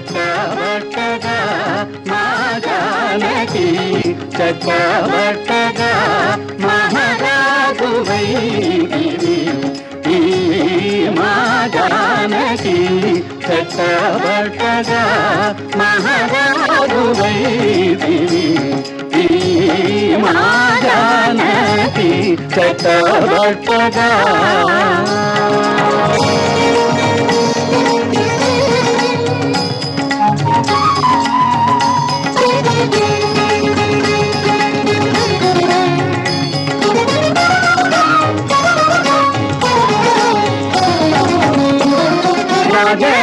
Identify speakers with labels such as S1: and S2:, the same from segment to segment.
S1: చక్కబట్టగా మా జానకి చక్కబట్టగా మహారాజువైతివి మా జానకి చక్కబట్టగా మహారాజువైతివి మా జానకి చక్కబట్టగా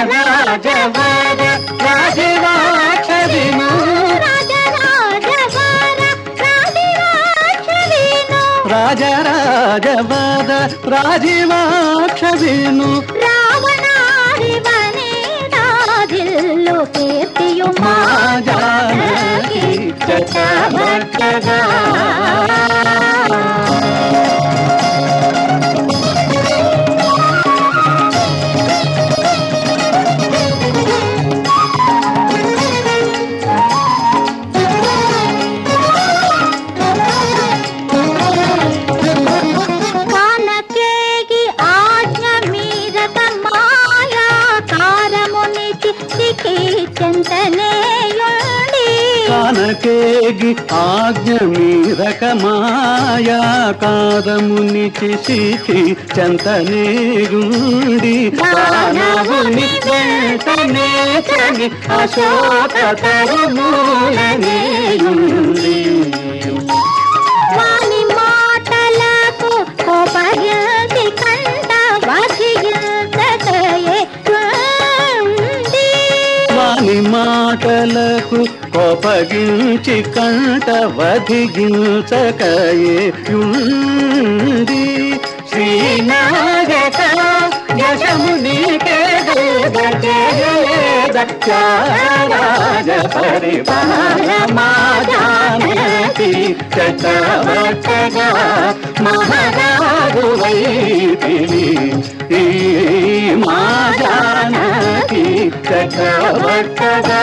S1: రాజరాజవర రాజరాక్షవిను రాజరాజవర రాజవాక్షవిను
S2: రావణారివనే రాజిల్లు కీర్తియు
S1: మా జానకి చక్కబట్టగా కానకేగి ఆజ్ఞ మీరక మాయా కాదమునిచి సిఖి చెంతనేగుండి కానవుని వెంటనే చని అశోక తరుమూలనేయుండి
S2: వాని మాటలకు కోపగించి కంట వధించకయే
S1: వాని మాటలకు కోపగించి కంట వధించకయే యుండి శ్రీనాయక యశమునికే రాజ పరిపాల మా జానకి చక్కబట్టగా మహారాజువైతివి మా జానకి చక్కబట్టగా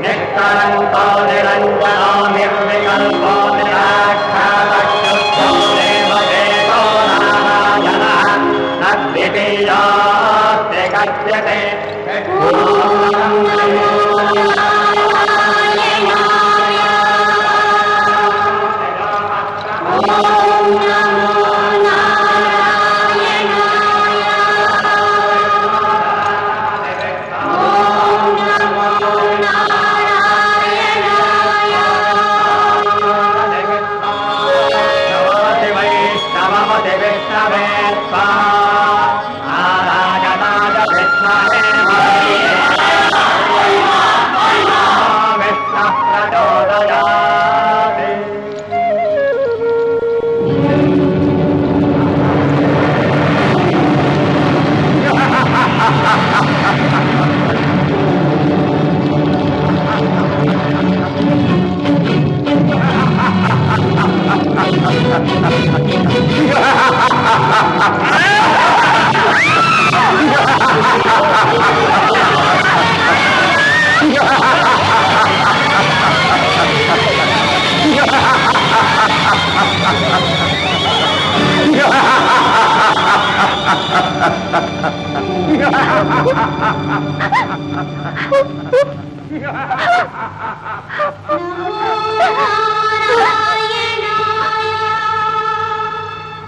S1: నిష్కళంకో నిరంజనో నిర్వికల్పో నిరాక్షరో దేవదేవో నారాయణః నద్వితీయోస్తి కథ్యతే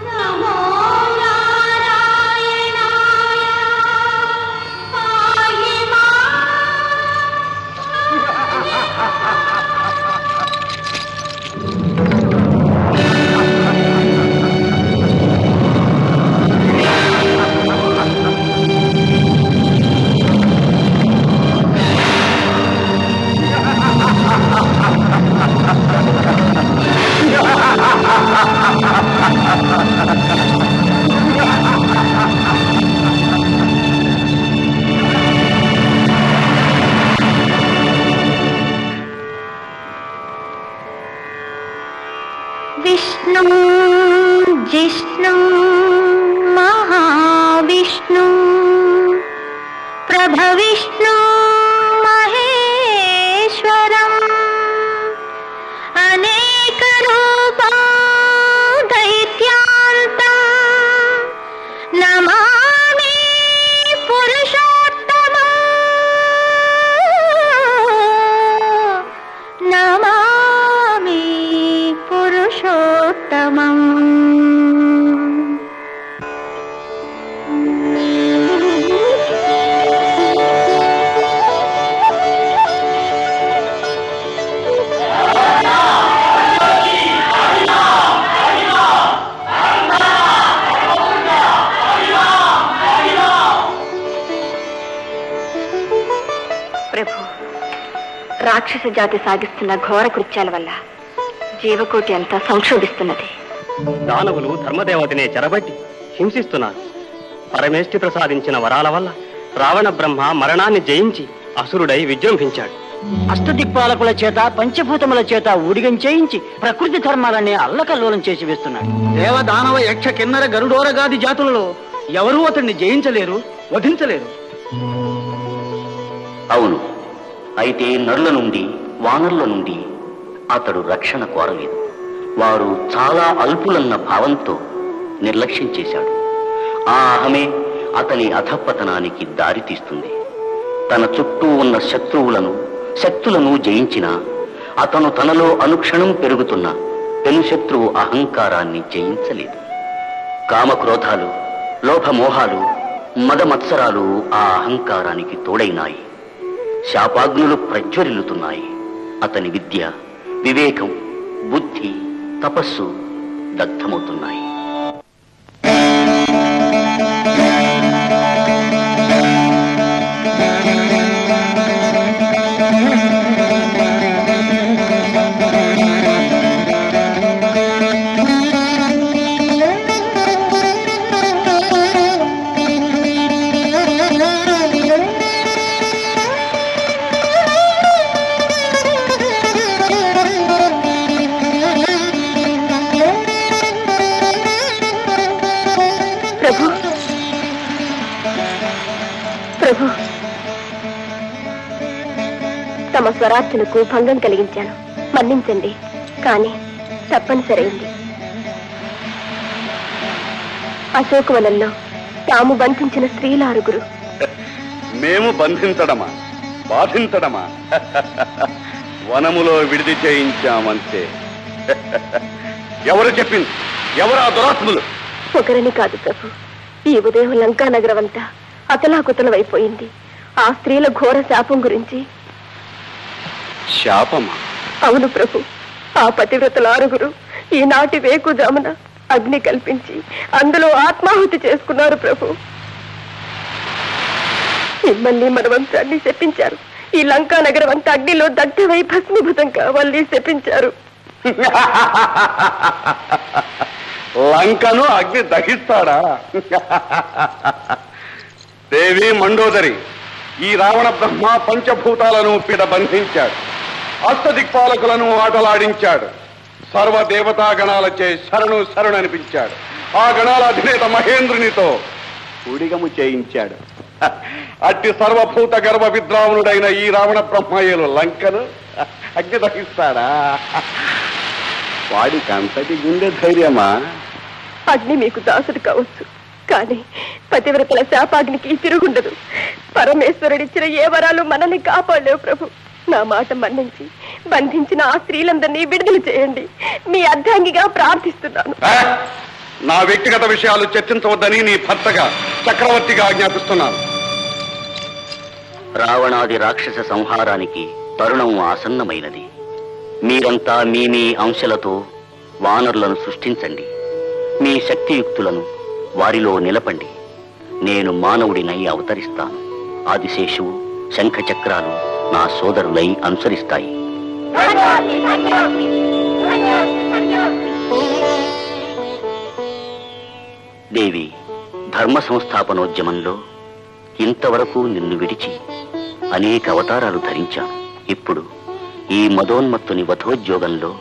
S2: నమో విష్ణు జిష్ణు మహావిష్ణు ప్రభవిష్ణు మహేశ్వరం అనేక రూపా దైత్యాంతం నమామి పురుషోత్తమం నమామి పురుషోత్తమం.
S3: ప్రభు, రాక్షస జాతి సాగిస్తున్న ఘోర కృత్యాల వల్ల జీవకోటి అంతా సంక్షోభిస్తున్నది.
S4: దానవులు ధర్మదేవతనే చెరబట్టి హింసిస్తున్నారు. పరమేష్టి ప్రసాదించిన వరాల వల్ల రావణ బ్రహ్మ మరణాన్ని జయించి అసురుడై విజృంభించాడు.
S5: అష్టదిక్పాలకుల చేత పంచభూతముల చేత ఊడిగం చేయించి ప్రకృతి ధర్మాలనే అల్లకల్లోలం చేసి వేస్తున్నాడు. దేవ దానవ యక్ష కిన్నర గరుడోరగాది జాతులలో ఎవరూ అతన్ని జయించలేరు, వధించలేరు.
S6: అవును, అయితే నరుల నుండి వానరుల నుండి అతడు రక్షణ కోరలేదు. వారు చాలా అల్పులన్న భావంతో నిర్లక్ష్యం చేశాడు. ఆ అహమే అతని అధపతనానికి దారితీస్తుంది. తన చుట్టూ ఉన్న శక్తులను జయించిన అతను తనలో అనుక్షణం పెరుగుతున్న పెనుశత్రువు అహంకారాన్ని జయించలేదు. కామక్రోధాలు, లోభమోహాలు, మదమత్సరాలు ఆ అహంకారానికి తోడైనాయి. శాపాగ్నులు ప్రజ్వరిల్లుతున్నాయి. అతని విద్య, వివేకం, బుద్ధి, తపస్సు దగ్ధమవుతున్నాయి.
S3: ప్రభు, తమ స్వరార్చనకు భంగం కలిగించాను, మన్నించండి. కానీ తప్పనిసరైంది. అశోకవనంలో తాము బంధించిన స్త్రీల 6.
S7: మేము బంధించడమా, బాధించడమా? వనములో విడిది చేయించామంతే. ఎవరు చెప్పింది? ఎవరు ఆ దురాత్ములు?
S3: ఒకరిని కాదు ప్రభు, ఈ ఉదయం లంకా నగరం అంతా అతలాకుతలమైపోయింది. ఆ స్త్రీల ఘోర శాపం గురించి.
S7: శాపమా?
S3: అవును ప్రభు, ఆ పతివ్రతల 6 ఈనాటి వేకుజామున అగ్ని కల్పించి అందులో ఆత్మాహుతి చేసుకున్నారు ప్రభు. మిమ్మల్ని మన వంశాన్ని శపించారు. ఈ లంకా నగరం అంతా అగ్నిలో దగ్ధమై భస్మీభూతం కావాలని శపించారు.
S7: లంకను అగ్ని దహిస్తాడా? దేవి మండోదరి, ఈ రావణ బ్రహ్మ పంచభూతాలను పీడ బంధించాడు. అష్టదిక్పాలకులను ఆటలాడించాడు. సర్వదేవతా గణాలచే శరణు అనిపించాడు. ఆ గణాల అధినేత మహేంద్రునితో ఊడిగము చేయించాడు. అట్టి సర్వభూత గర్భ విద్రావణుడైన ఈ రావణ బ్రహ్మయ్యలు లంకను అగ్ని దహిస్తాడా? వాడికి అంతటి గుండె ధైర్యమా?
S3: అగ్ని మీకు దాసుడు కావచ్చు, కానీ పతివ్రతల శాపాగ్నికి తిరుగుండదు. పరమేశ్వరుడిచ్చిన ఏ వరాలు మనల్ని కాపాడలేవు ప్రభు. నా మాట మన్నించి బంధించిన ఆ స్త్రీలందరినీ విడుదల చేయండి. మీ అర్ధాంగిగా ప్రార్థిస్తున్నాను.
S7: నా వ్యక్తిగత విషయాలు చర్చించవద్దని నీ భర్తగా చక్రవర్తిగా ఆజ్ఞాపిస్తున్నాను.
S6: రావణాది రాక్షస సంహారానికి తరుణం ఆసన్నమైనది. మీరంతా మీ అంశలతో వానరులను సృష్టించండి. మీ శక్తియుక్తులను వారిలో నిలపండి. నేను మానవుడినై అవతరిస్తాను. ఆదిశేషువు, శంఖచక్రాలు నా సోదరులై అనుసరిస్తాయి. దేవి, ధర్మ సంస్థాపనోద్యమంలో ఇంతవరకు నిన్ను విడిచి అనేక అవతారాలు ధరించాను. ఇప్పుడు ఈ మదోన్మత్తుని వధోద్యోగంలో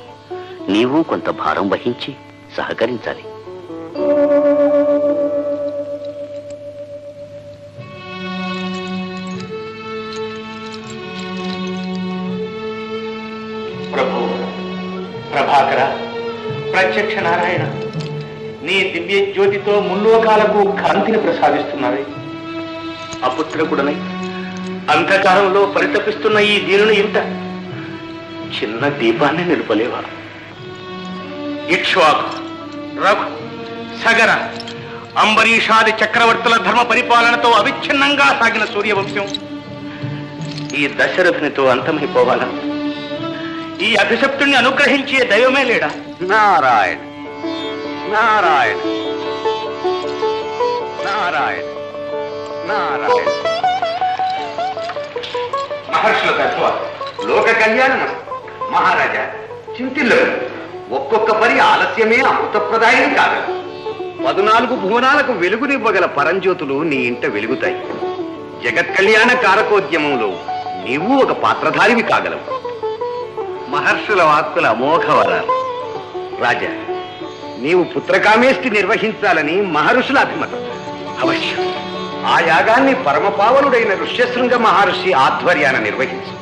S6: నీవు కొంత భారం వహించి సహకరించాలి.
S8: ప్రభు, ప్రభాకర, ప్రత్యక్ష నారాయణ, నీ దివ్య జ్యోతితో ముల్లోకాలకు కాంతిని ప్రసాదిస్తున్నారు. అపుత్రకుడనై అంధకారంలో పరితపిస్తున్న ఈ దీనుని ఇంట చిన్న దీపాన్ని నిలుపలేవా? ఇక్ష్వాకు, రఘు, సగర, అంబరీషాది చక్రవర్తుల ధర్మ పరిపాలనతో అవిచ్ఛిన్నంగా సాగిన సూర్యవంశం ఈ దశరథునితో అంతమైపోవాలా? ఈ అభిషప్తుణ్ణి అనుగ్రహించే దైవమే లేడా?
S7: నారాయణ నారాయణ నారాయణ నారాయణ.
S8: మహర్షుల తత్వ లోక కళ్యాణం. మహారాజా, చింతిల్లు. ఒక్కొక్క పరి ఆలస్యమే అమృతప్రదాయం కాదు.
S7: 14 భువనాలకు వెలుగునివ్వగల పరంజ్యోతులు నీ ఇంట వెలుగుతాయి. జగత్ కళ్యాణ కారకోద్యమంలో నీవు ఒక పాత్రధారివి కాగలవు. మహర్షుల వాక్కుల అమోఘ వరాలు. రాజా, నీవు పుత్రకామేష్టి నిర్వహించాలని మహర్షుల అభిమతం. అవశ్యం ఆ యాగాన్ని పరమపావనుడైన ఋష్యశృంగ మహర్షి ఆధ్వర్యాన నిర్వహించు.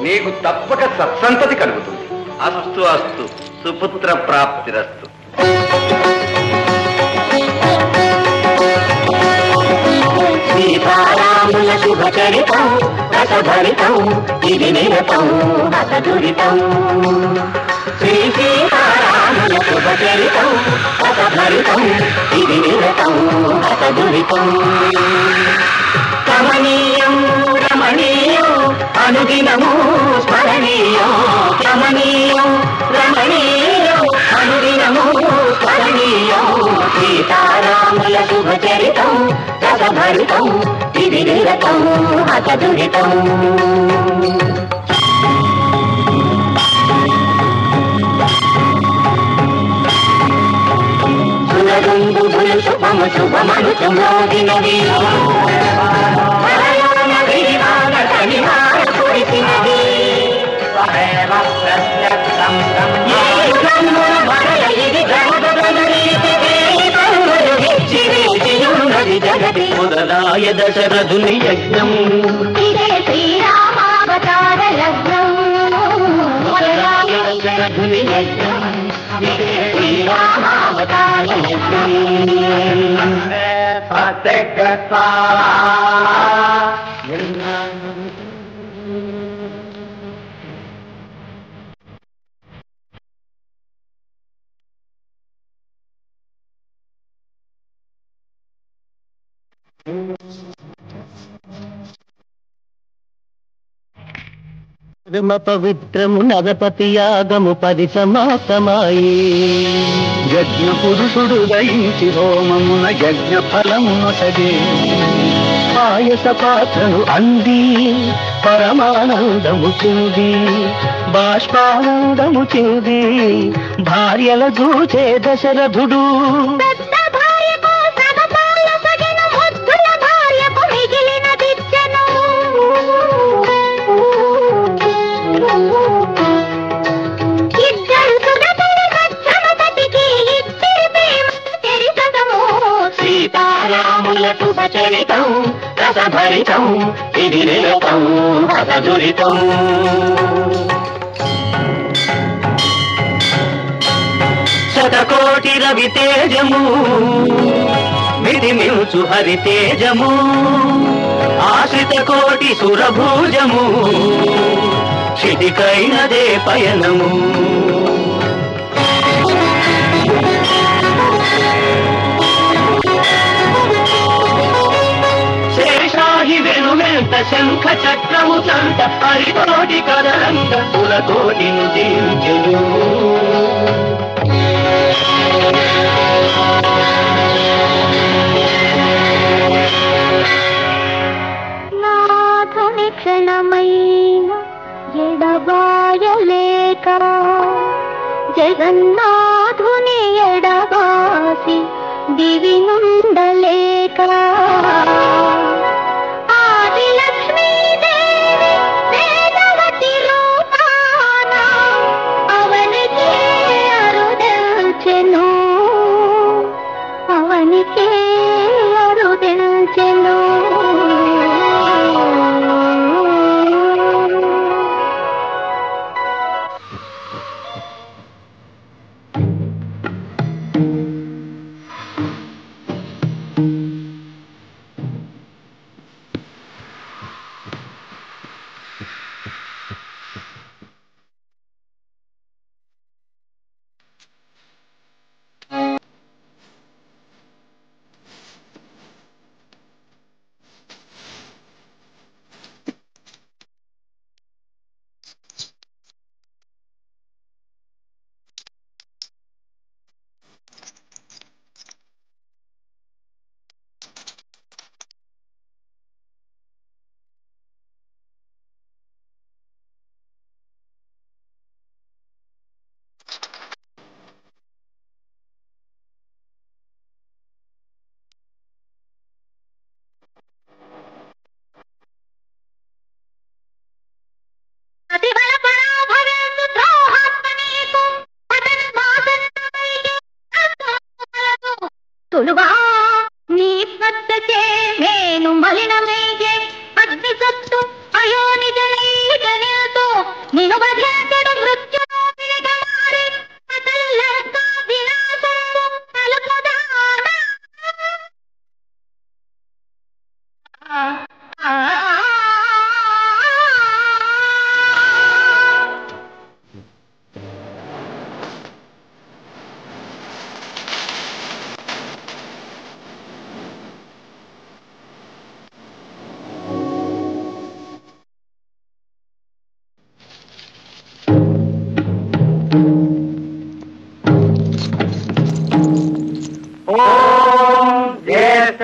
S7: నీకు తప్పక సత్సంతతి కలుగుతుంది. అస్తు అస్తు, సుపుత్ర ప్రాప్తిరస్తు.
S1: సీతారాముల శుభచరితం రసభరితం ఇది నిరతం హతదురితం. శ్రీ సీతారాముల శుభచరితం రసభరితం ఇది నిరతం హతదురితం. కమనీయం రమణీయం అనుదినము స్మరణీయం. కమనీయం రమణీయం అనుదినము స్మరణీయం. సీతారాముల శుభచరితం రసభరితం ఇది నిరతం హతదురితం. సురదుందుభులు శుభము శుభమను తుమోదినది. కురిసినది జగతి మొదలాయ దశరథుని యజ్ఞం. ఇదే శ్రీరామావతార లగ్నం. మొదలాయ దశరథుని యజ్ఞం. ఇదే శ్రీరామావతార లగ్నం. పవిత్రము నరపతి యాగము పరిసమాప్తమాయి. యజ్ఞ పురుషుడు దయించి హోమమున యజ్ఞ ఫలమును సగే. పాయస పాత్రను అంది పరమానందము చెంది. బాష్పానందము చెంది భార్యల చూచే దశరథుడు. సీతారాముల శుభచరితం రసభరితం ఇది నిరతం హతదురితం. శతకోటి రవి తేజము మితిమించు హరి తేజము. ఆశ్రిత కోటి సురభూజము క్షితికైనదే పయనము. శంఖ చక్రము తంట హరితోటి కదలంట పులతోటి నుదించెను.
S2: నాథుని క్షణమైన ఎడబాయలేక జగన్నాథుని ఎడబాసి దివి నుండలేక. అవనికి అరుదల్చెను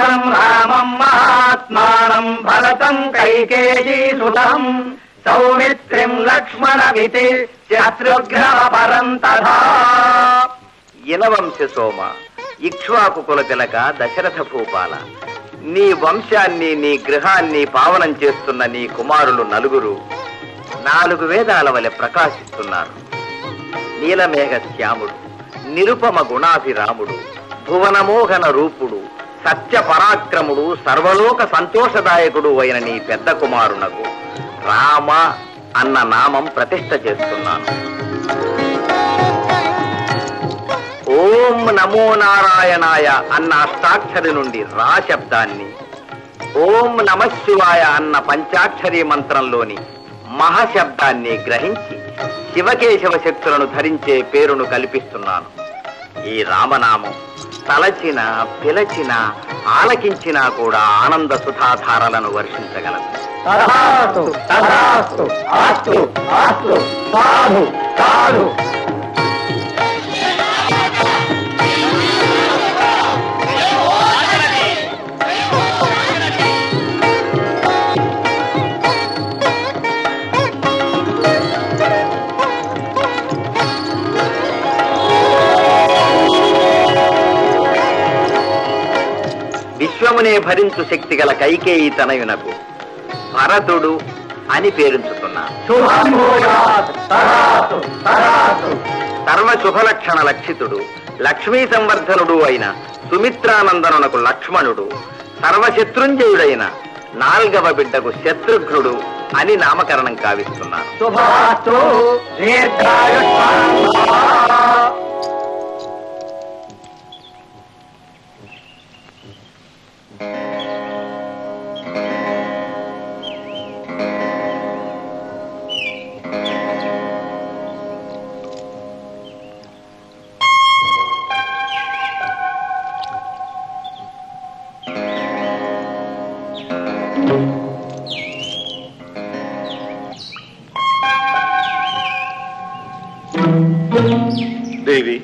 S1: దక్షం రామం మహాత్మానం భరతం కైకేయీసుతం సౌమిత్రిం లక్ష్మణమితి శత్రుఘ్న పరంతథా.
S9: ఇనవంశ సోమ, ఇక్ష్వాకు కుల తిలక, దశరథ భూపాల, నీ వంశాన్ని నీ గృహాన్ని పావనం చేస్తున్న నీ కుమారులు నలుగురు 4 వేదాల వలె ప్రకాశిస్తున్నారు. నీలమేఘ శ్యాముడు, నిరుపమ గుణాభిరాముడు, భువనమోహన రూపుడు, సత్య పరాక్రముడు, సర్వలోక సంతోషదాయకుడు అయిన నీ పెద్ద కుమారునకు రామ అన్న నామం ప్రతిష్ఠ చేస్తున్నాను. ఓం నమో నారాయణాయ అన్న అష్టాక్షరి నుండి రా శబ్దాన్ని, ఓం నమ శివాయ అన్న పంచాక్షరి మంత్రంలోని మహాశబ్దాన్ని గ్రహించి శివకేశవ శక్తులను ధరించే పేరును కల్పిస్తున్నాను. ఈ రామనామం తలచిన, పిలచిన, ఆలకించినా కూడా ఆనంద సుధాధారలను వర్షించగలదు.
S1: తథాస్తు తథాస్తు అస్తు అస్తు సాధు సాధు.
S9: విశ్వమునే భరించు శక్తి గల కైకేయి తనయునకు భరతుడు అని పేరుంచుతున్నాను. సర్వ శుభలక్షణ లక్షితుడు, లక్ష్మీ సంవర్ధనుడు అయిన సుమిత్రానందనునకు లక్ష్మణుడు, సర్వశత్రుంజయుడైన 4వ బిడ్డకు శత్రుఘ్నుడు అని నామకరణం కావిస్తున్నాను.
S1: శుభాస్తు
S7: దేవి,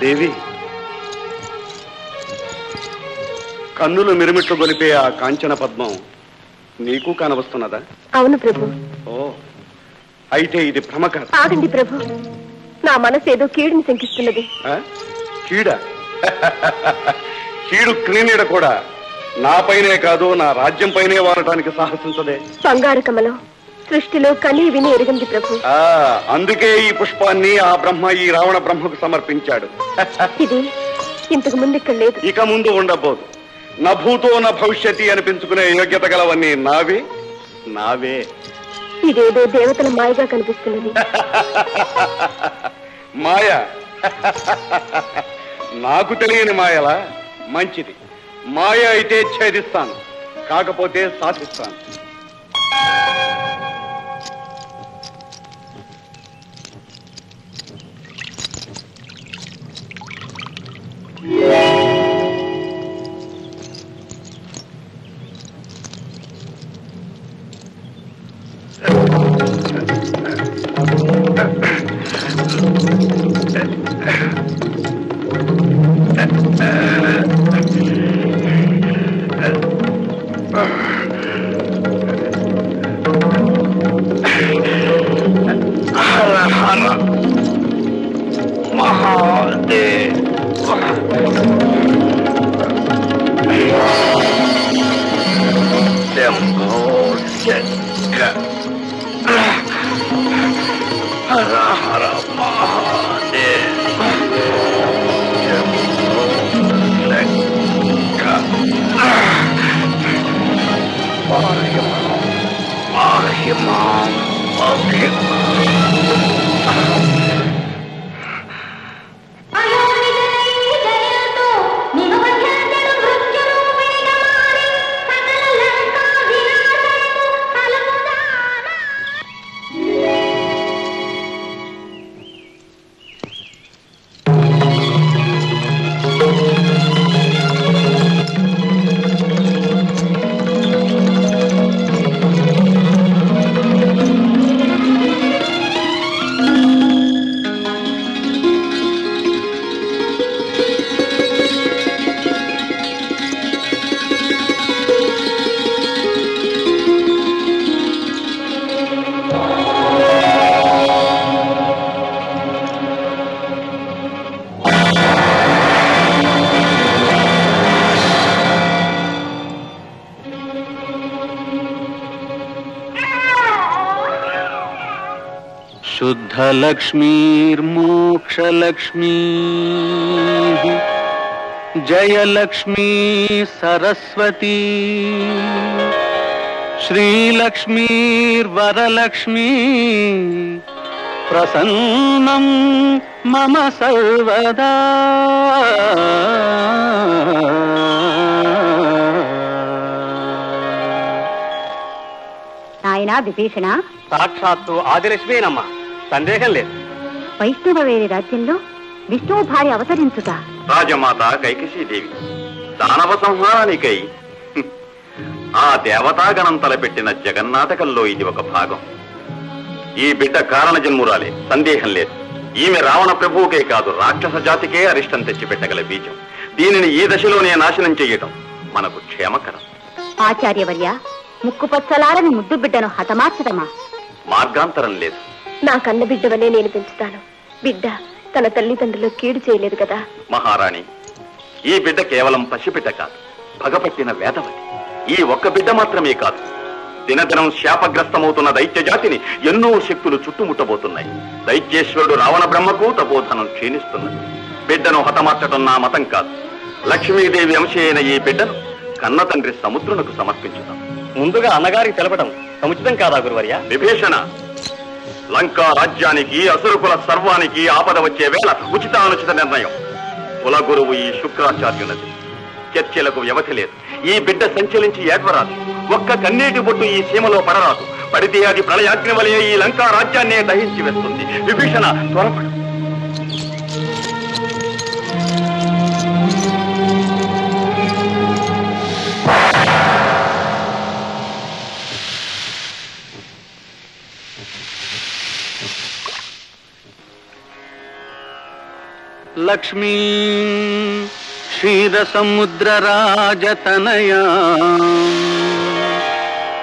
S7: దేవి, కన్నులు మిరుమిట్లు గొలిపే ఆ కాంచన పద్మం నీకు కానవస్తున్నదా?
S3: అవును ప్రభు.
S7: ఓ, అయితే ఇది భ్రమ కాదు.
S3: ఆగండి ప్రభు, నా మనసు ఏదో కీడుని శంకిస్తున్నది.
S7: కీడ? కీడు క్రీనీడ కూడా నాపైనే కాదు, నా రాజ్యం పైనే వాడటానికి సాహసించదే.
S3: బంగారు కమలం సృష్టిలో కనీ విని ఎరిగింది ప్రభు.
S7: అందుకే ఈ పుష్పాన్ని ఆ బ్రహ్మ ఈ రావణ బ్రహ్మకు సమర్పించాడు.
S3: ఇది ఇంతకు ముందు ఇక్కడ లేదు,
S7: ఇక ముందు ఉండబోదు. నభూతో న భవిష్యతి అనిపించుకునే యోగ్యత గలవన్నీ నావే నావే.
S3: ఇదేదో దేవతల మాయగా కనిపిస్తున్నది.
S7: మాయ? నాకు తెలియని మాయలా? మంచిది, మాయ అయితే ఛేదిస్తాను, కాకపోతే సాధిస్తాను.
S5: शुद्धलक्ष्मीर्मोक्षलक्ष्मी जयलक्ष्मी सरस्वती श्रीलक्ष्मीर्वरलक्ष्मी प्रसन्नं मम सर्वदा।
S10: నాయనా విభీషణ,
S4: సాక్షాత్తు ఆదిలక్ష్మేనమ్మా, సందేహం లేదు.
S10: వైష్ణవ వేరే రాజ్యంలో విష్ణువు భార్య అవతరించుట.
S9: రాజమాత కైకసీదేవి దానవ సంహారానికై ఆ దేవతాగణం తలపెట్టిన జగన్నాటకంలో ఇది ఒక భాగం. ఈ బిడ్డ కారణ జన్మురాలే, సందేహం లేదు. ఈమె రావణ ప్రభువుకే కాదు, రాక్షస జాతికే అరిష్టం తెచ్చిపెట్టగల బీజం. దీనిని ఈ దశలోనే నాశనం చెయ్యటం మనకు క్షేమకరం.
S10: ఆచార్యవర్య, ముక్కుపచ్చలారని ముద్దు బిడ్డను హతమార్చటమా?
S9: మార్గాంతరం లేదు.
S3: నా కన్న బిడ్డ వలే నేను పెంచుతాను. బిడ్డ తన తల్లిదండ్రులు కీడు చేయలేదు కదా.
S9: మహారాణి, ఈ బిడ్డ కేవలం పసిబిడ్డ కాదు, పగపట్టిన వేదవతి. ఈ ఒక్క బిడ్డ మాత్రమే కాదు, దినదినం శాపగ్రస్తమవుతున్న దైత్య జాతిని ఎన్నో శక్తులు చుట్టుముట్టబోతున్నాయి. దైత్యేశ్వరుడు రావణ బ్రహ్మకు తపోధనం క్షీణిస్తున్నది. బిడ్డను హతమార్చటం నా మతం కాదు. లక్ష్మీదేవి అంశ అయిన ఈ బిడ్డను కన్న తండ్రి సముద్రునకు సమర్పించుతాం.
S4: ముందుగా అన్నగారికి తెలపడం సముచితం కాదా గురువర్య?
S9: విభీషణ, లంకా రాజ్యానికి అసురుకుల సర్వానికి ఆపద వచ్చే వేళ ఉచితానుచిత నిర్ణయం. కులగురువు ఈ శుక్రాచార్యునది. చర్చలకు వ్యవధి లేదు. ఈ బిడ్డ సంచలించి ఏడ్వరాదు. ఒక్క కన్నీటి బొట్టు ఈ సీమలో పడరాదు. పడితే అది ప్రళయాగ్ని వలె ఈ లంకా రాజ్యాన్నే దహించి వేస్తుంది. విభీషణ, త్వరపడు.
S5: లక్ష్మీ క్షీరసముద్రరాజతనయా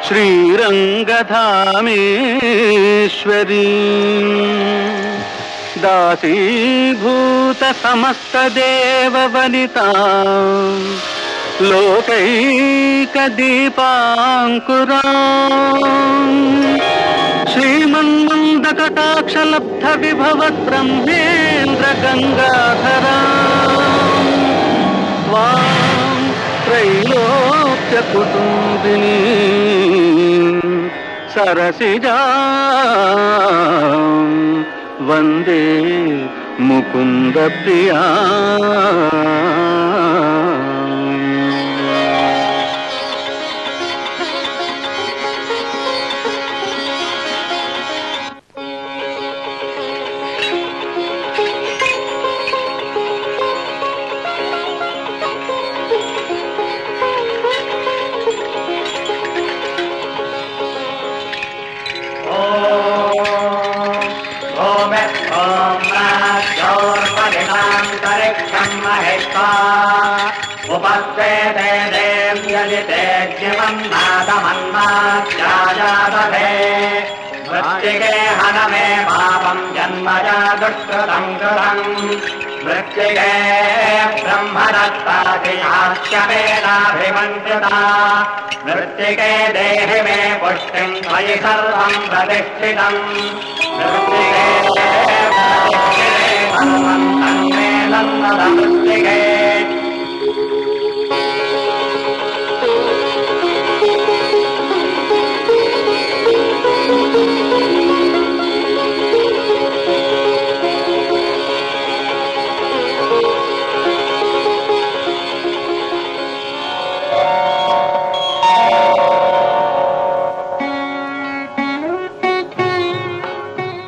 S5: శ్రీరంగధామేశ్వరీ దాసీభూత సమస్త దేవవనితా లోకైక దీపాంకురా శ్రీమన్మందకటాక్షలబ్ధ విభవత్ బ్రహ్మేంద్ర గంగాధరా వాం త్రైలోక్య కుటుంబిని సరసిజా వందే ముకుంద ప్రియా.
S1: उपस्वेते देव्यजिते ज्ञमन्नादमन्नात्याजादधे मृत्तिके हनमे पापम् जन्मजा दुष्कृतम् कृतम् मृत्तिके ब्रह्मदत्तादिहास्यवेदाभिमन्त्रिता मृत्तिके देहि मे पुष्टिम् त्वयि सर्वम् प्रतिष्ठितम् मृत्तिके सर्वम् तन्मे नन्दद मृत्तिके.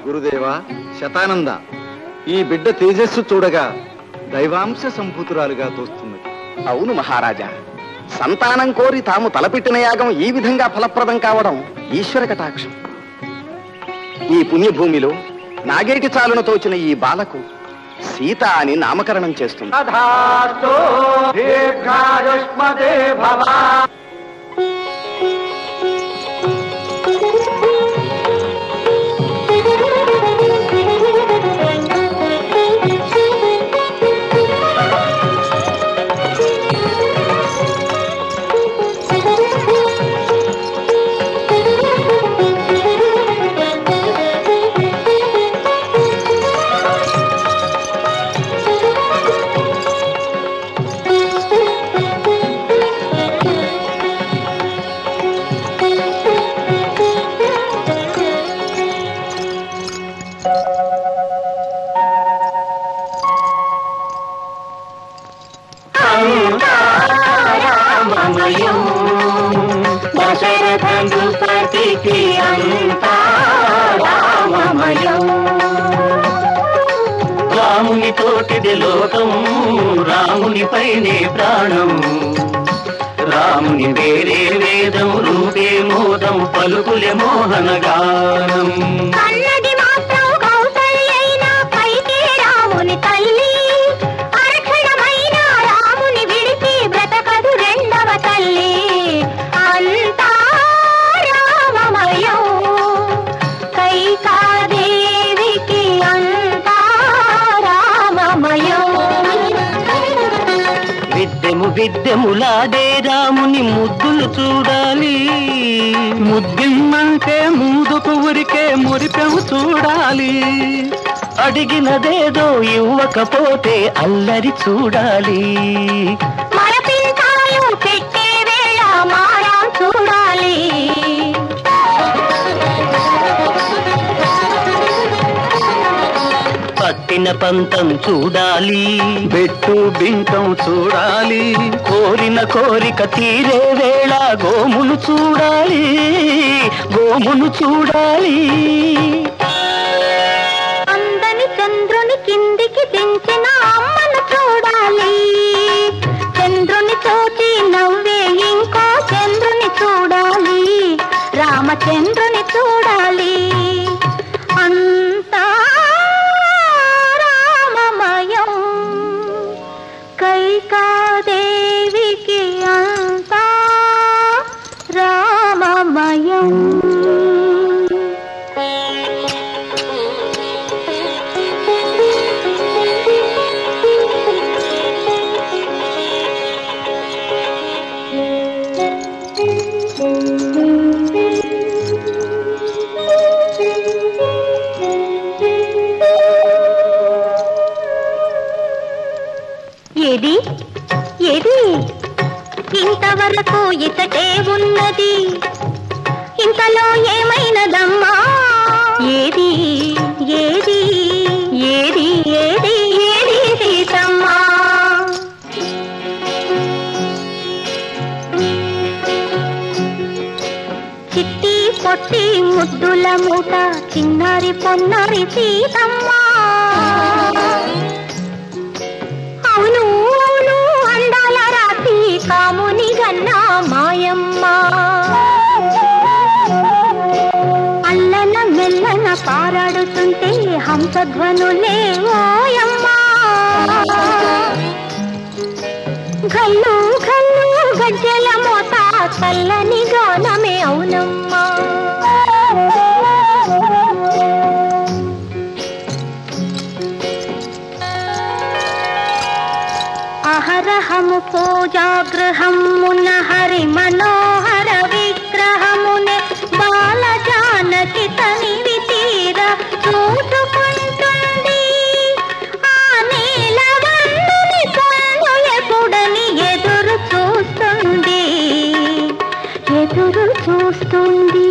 S11: గురుదేవా, శతానంద, ఈ బిడ్డ తేజస్సు చూడగా దైవాంశ సంభూతురాలుగా తోస్తున్నది.
S12: అవును మహారాజా, సంతానం కోరి తాము తలపెట్టిన యాగం ఈ విధంగా ఫలప్రదం కావడం ఈశ్వర కటాక్షం. ఈ పుణ్యభూమిలో నాగేటి చాలున తోచిన ఈ బాలకు సీత అని నామకరణం చేస్తుంది.
S1: రఘుపతికి అంతా రామమయం. రాముని తోటిది లోకం, రామునిపైనే ప్రాణం. రాముని వేరే వేదం, రూపే మోదం, పలుకులే మోహనగానం.
S2: కన్నది మాత్రం కౌసల్యైన పైకి రాముని తల్లి. అరక్షణమైన రాముని విడిచి బ్రతకదు రెండవ తల్లి. అంతా రామమయం. కైకాదేవికి అంతా రామమయం.
S1: విద్యములాడే రాముని ముద్దులు చూడాలి. ముద్దిమ్మంటే ముందుకు ఉరికే మురిపెము చూడాలి. అడిగినదేదో ఇవ్వకపోతే అల్లరి చూడాలి.
S2: మరపించాలు పెట్టే వేళ మారం చూడాలి.
S1: పట్టిన పంతం చూడాలి, బెట్టు బింకం చూడాలి. కోరిన కోరిక తీరే వేళ గోమును చూడాలి, గోమును చూడాలి.
S2: అందని చంద్రుని కిందికి దించిన అమ్మను చూడాలి. చంద్రుని చూచి నవ్వే ఇంకో చంద్రుని చూడాలి. రామచంద్రుని చూడాలి. అంతా రామమయం. కైకాదేవికి అంతా రామమయం. ఏది ఏది ఇంతవరకు ఇతటే ఉన్నది, ఇంతలో ఏమైనదమ్మా? ఏది ఏది ఏది ఏది ఏది సీతమ్మా? చిట్టి పొట్టి ముద్దుల మూట చిన్నారి పొన్నారి సీతమ్మా. అవును అవును అందాల రాతి కాముని గన్నా మాయమ్మ. అల్లన మెల్లన పారాడుతుంటే హంసధ్వనులే ఓయమ్మా. గల్లు గల్లు గజ్జల మోత చల్లని గానమే అవునమ్మా. అహరహము పూజాగృహమున హరి మనోహర విగ్రహమునే బాల జానకి తనివి తీర చూసుకుంటుంది. ఆ నీలవన్నుని కన్నులెప్పుడని ఎదురు చూస్తుంది, ఎదురు చూస్తుంది.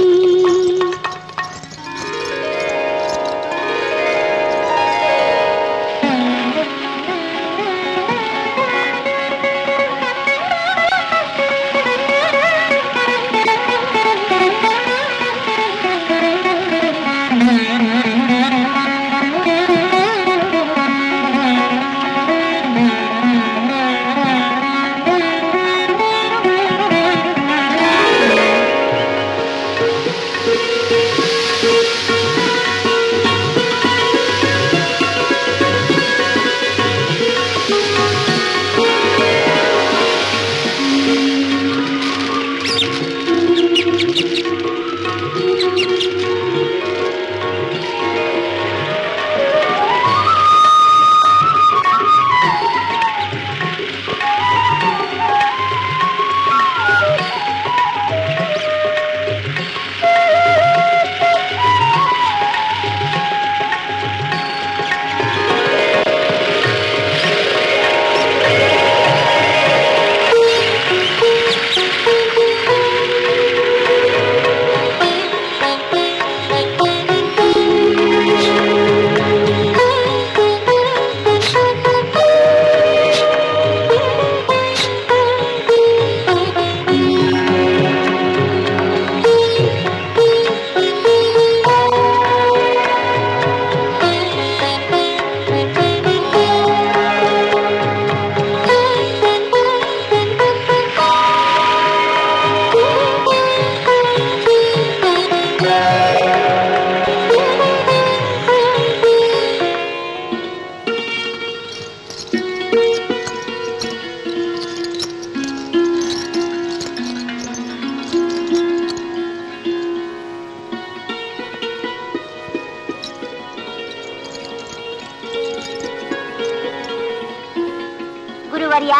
S10: గురువర్య,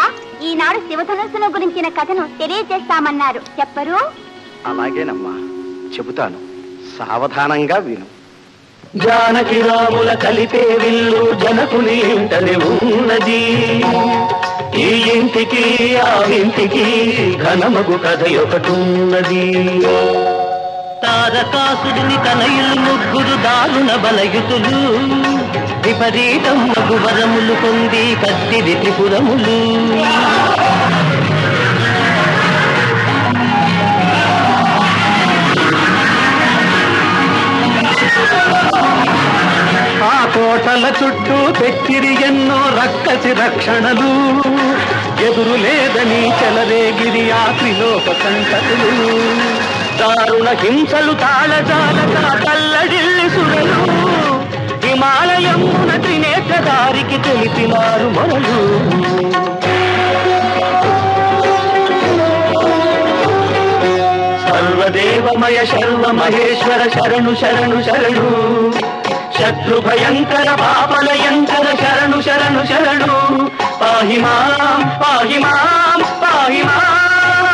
S10: ఈనాడు శివధనుస్సును గురించిన కథను తెలియజేస్తామన్నారు, చెప్పరు?
S12: అలాగేనమ్మా, చెబుతాను, సావధానంగా విను.
S1: జానకి రాముల కలిపే విల్లు జనకుని ఇంటనే ఉన్నది. ఈ ఇంటికి ఆ ఇంటికి ఘనమగు కథ ఒకటున్నది. తారకాసుడిని తనయులు ముగ్గురు దారుణ బలయుతులు, విపరీతం మగు వరములు పొంది కత్తిరి త్రిపురములు. ఆ కోటల చుట్టూ పెట్టిరి ఎన్నో రక్కసి రక్షణలు, ఎదురు లేదని చెలరేగిరి ఆ త్రిలోక సంకటులు. దారుణ హింసలు తాళజాలక తల్లడిల్లి సురలు, హిమాలయమున త్రినేత్రదారికి తెలిపినారు మొరలు. సర్వదేవమయ శర్వ మహేశ్వర శరణు శరణు శరణు, శత్రు భయంకర పాపలయంకర శరణు శరణు శరణు. పాహిమాం పాహిమాం పాహిమాం,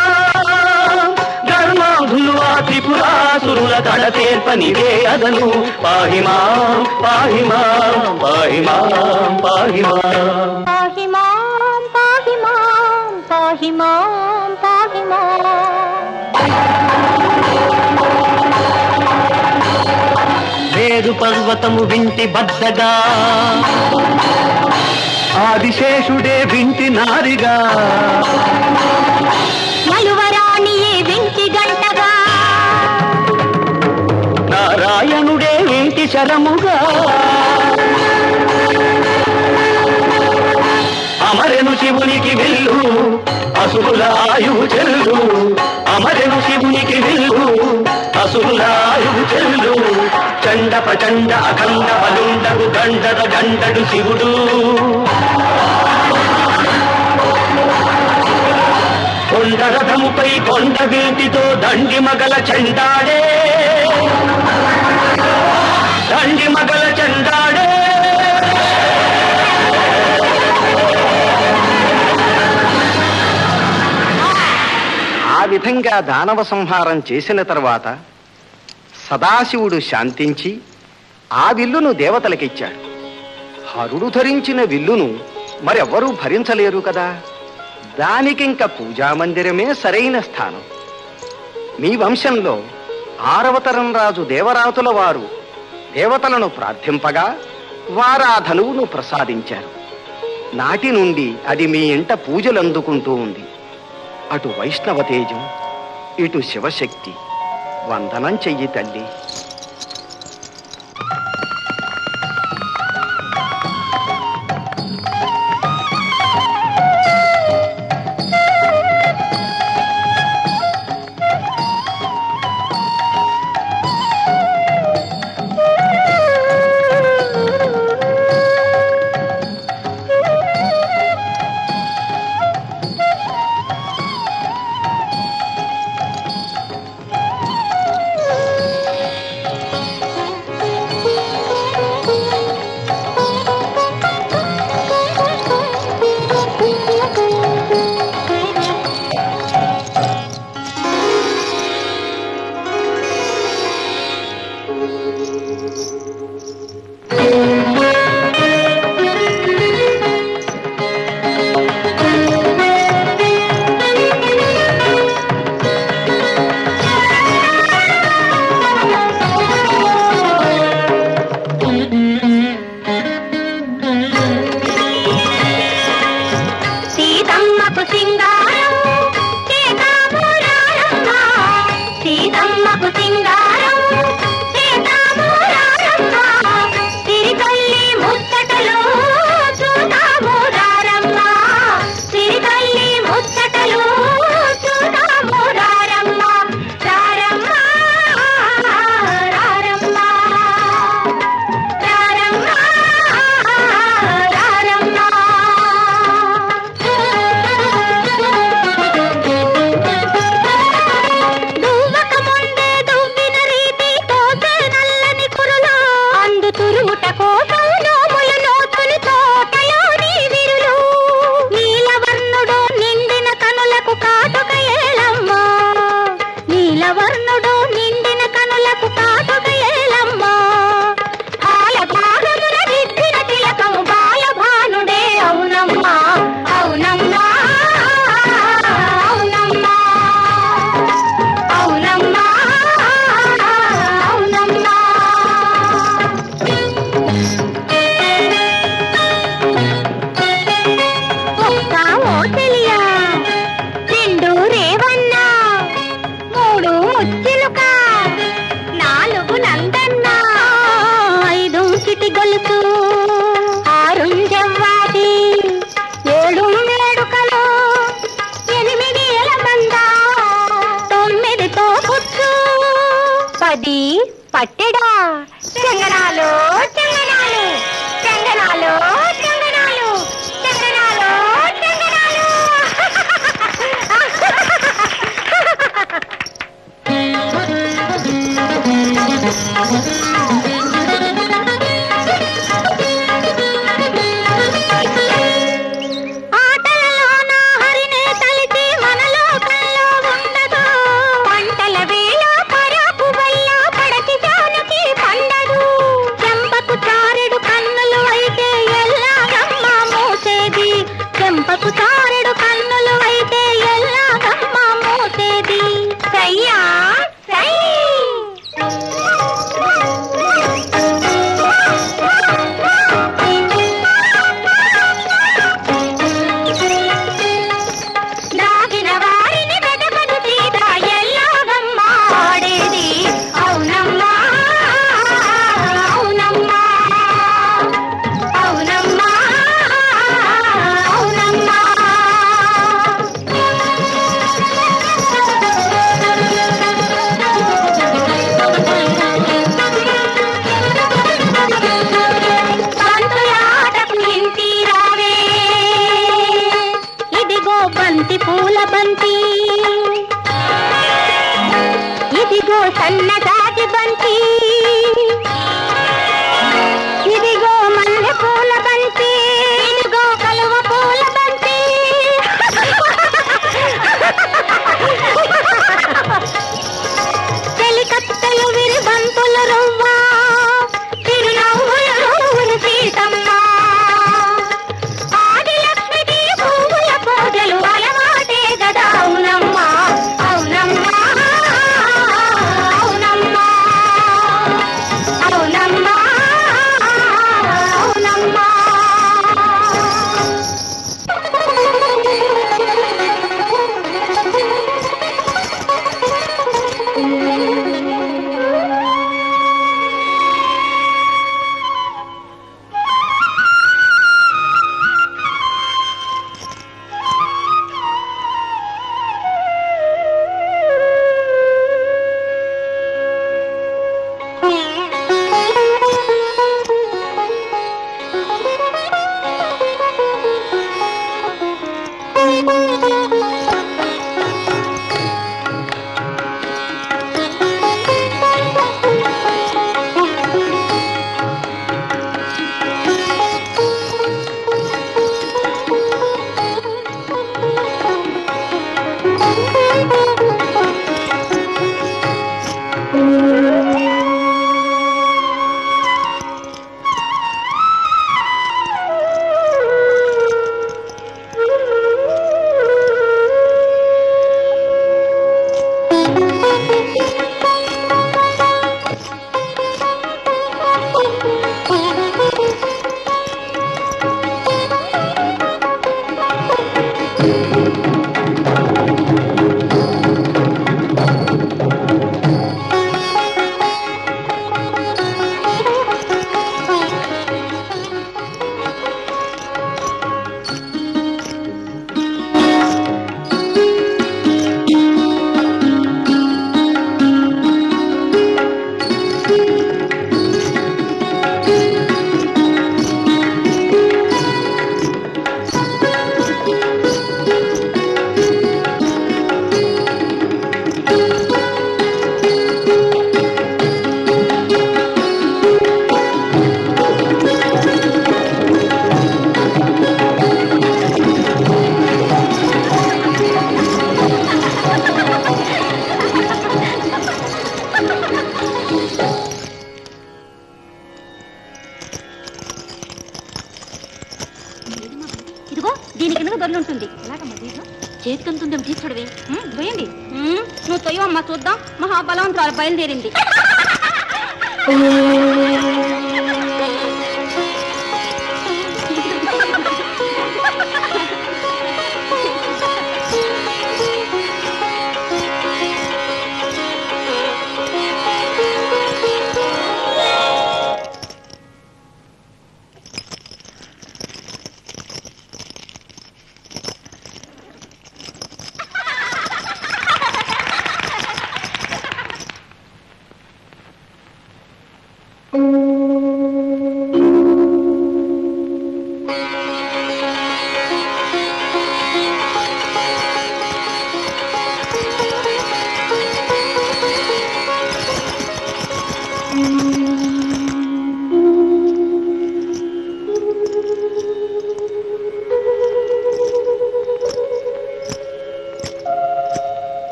S1: ధర్మాధులు ఆ త్రిపురాసురుల తడతేర్పనిదే అదను. పాహిమాం పాహిమాం పాహిమాం పాహిమాం
S2: పాహిమాం పాహిమాం పాహిమాం పాహిమాం.
S1: మేరు పర్వతము వింటి బద్దగా, ఆదిశేషుడే వింటి నారిగా,
S2: మలువరాణియే వింటి గంటగా,
S1: నారాయణుడే వింటి శరముగా, అమరెను శివునికి విల్లు అసురుల ఆయువు చెల్లు. అమరెను శివునికి విల్లు అసురుల ఆయువు చెల్లు. చండ ప్రచండ అఖండ బలుండగు గండద గండడు శివుడు. కొండ రథముపై కొండ వీటితో దండి మగల చండాడే, దండి మగల చండాడే.
S12: ఆ విధంగా దానవ సంహారం చేసిన తర్వాత సదాశివుడు శాంతించి ఆ విల్లును దేవతలకిచ్చాడు. హరుడు ధరించిన విల్లును మరెవ్వరూ భరించలేరు కదా, దానికింక పూజామందిరమే సరైన స్థానం. మీ వంశంలో 6వ తరం రాజు దేవరాతుల వారు దేవతలను ప్రార్థింపగా వారా ధనువును ప్రసాదించారు. నాటి నుండి అది మీ ఇంట పూజలు అందుకుంటూ ఉంది. అటు వైష్ణవ తేజం, ఇటు శివశక్తి. వందనం చెయ్యి తల్లి.
S2: నీలవర్ణుడు నిండిన కనులకు కాటుక ఏలమ్మా బాల భాగమున దిద్దిన తిలకము బాలభానుడే అవునమ్మా అవునమ్మా అవునమ్మా అవునమ్మా అవునమ్మా ఒక్క ఓ తెలియా రెండు రేవన్నా మూడు ముచ్చిలుక నాలుగు నందన్న ఐదు చిటి గొలుసు ఆరు జవ్వాది ఏడు మేడుకలు ఎనిమిది ఎలమంద తొమ్మిది తోపుచ్చు 10 పట్టెడా చెంగనాలు చెంగనాలు చెంగనాలు చెంగనాలు చెంగనాలు చెంగనాలు ఆటలలో నా హరినే తలిచి మనలో కల్లో ఉండదు పంటల వేళ పరాకు వల్ల పడతి జానకి పండదు చెంపకు చారెడు కన్నులు అయితే ఎల్లాగమ్మ మూసేది చెంపకు చారెడు కన్నులు అయితే ఎల్లాగమ్మ మూసేది సయ్యా సై దాగిన వారిని వెతకదు సీత ఎల్లాగమ్మ ఆడేది అవునమ్మా అవునమ్మా అవునమ్మా అవునమ్మా బంతులాటకు ఇంటి రావే ఇదిగో బంతి పూల బంతి ఇదిగో సన్నజాజి బంతి ఇదిగో మల్లె పూల బంతి ఇదిగో కలువ పూల బంతి చెలికత్తెలు విరి బంతుల రవ్వ తిరునవ్వుల రవ్వులు సీతమ్మ ఆదిలక్ష్మికి పువ్వుల పూజలు అలవాటే గదా అవునమ్మా అవునమ్మా అవునమ్మా అవునమ్మా అవునమ్మా
S10: ఉంటుంది. చేతికంతుందేం తీసుకుడవే పోయండి. నువ్వు తొయ్యమ్మా చూద్దాం. మహాబలవంతురాలు బయలుదేరింది.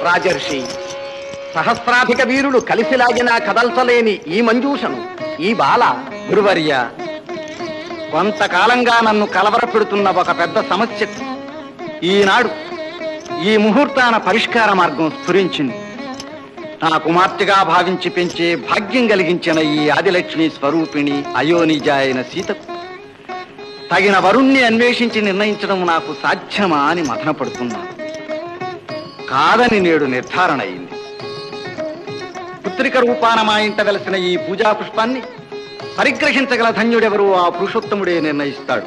S12: రాజర్షి, సహస్రాధిక వీరులు కలిసిలాగినా కదల్చలేని ఈ మంజూషను ఈ బాల.
S5: గురువర్య, కొంతకాలంగా నన్ను కలవరపెడుతున్న ఒక పెద్ద సమస్య ఈనాడు ఈ ముహూర్తాన పరిష్కార మార్గం స్ఫురించింది. నా కుమార్తెగా భావించి పెంచే భాగ్యం కలిగించిన ఈ ఆదిలక్ష్మి స్వరూపిణి అయోనిజ అయిన సీతకు తగిన వరుణ్ణి అన్వేషించి నిర్ణయించడం నాకు సాధ్యమా అని మథనపడుతున్నాను. కాదని నేడు నిర్ధారణ అయింది. పుత్రిక రూపాన మా ఇంట వెలసిన ఈ పూజా పుష్పాన్ని పరిగ్రహించగల ధన్యుడెవరో ఆ పురుషోత్తముడే నిర్ణయిస్తాడు.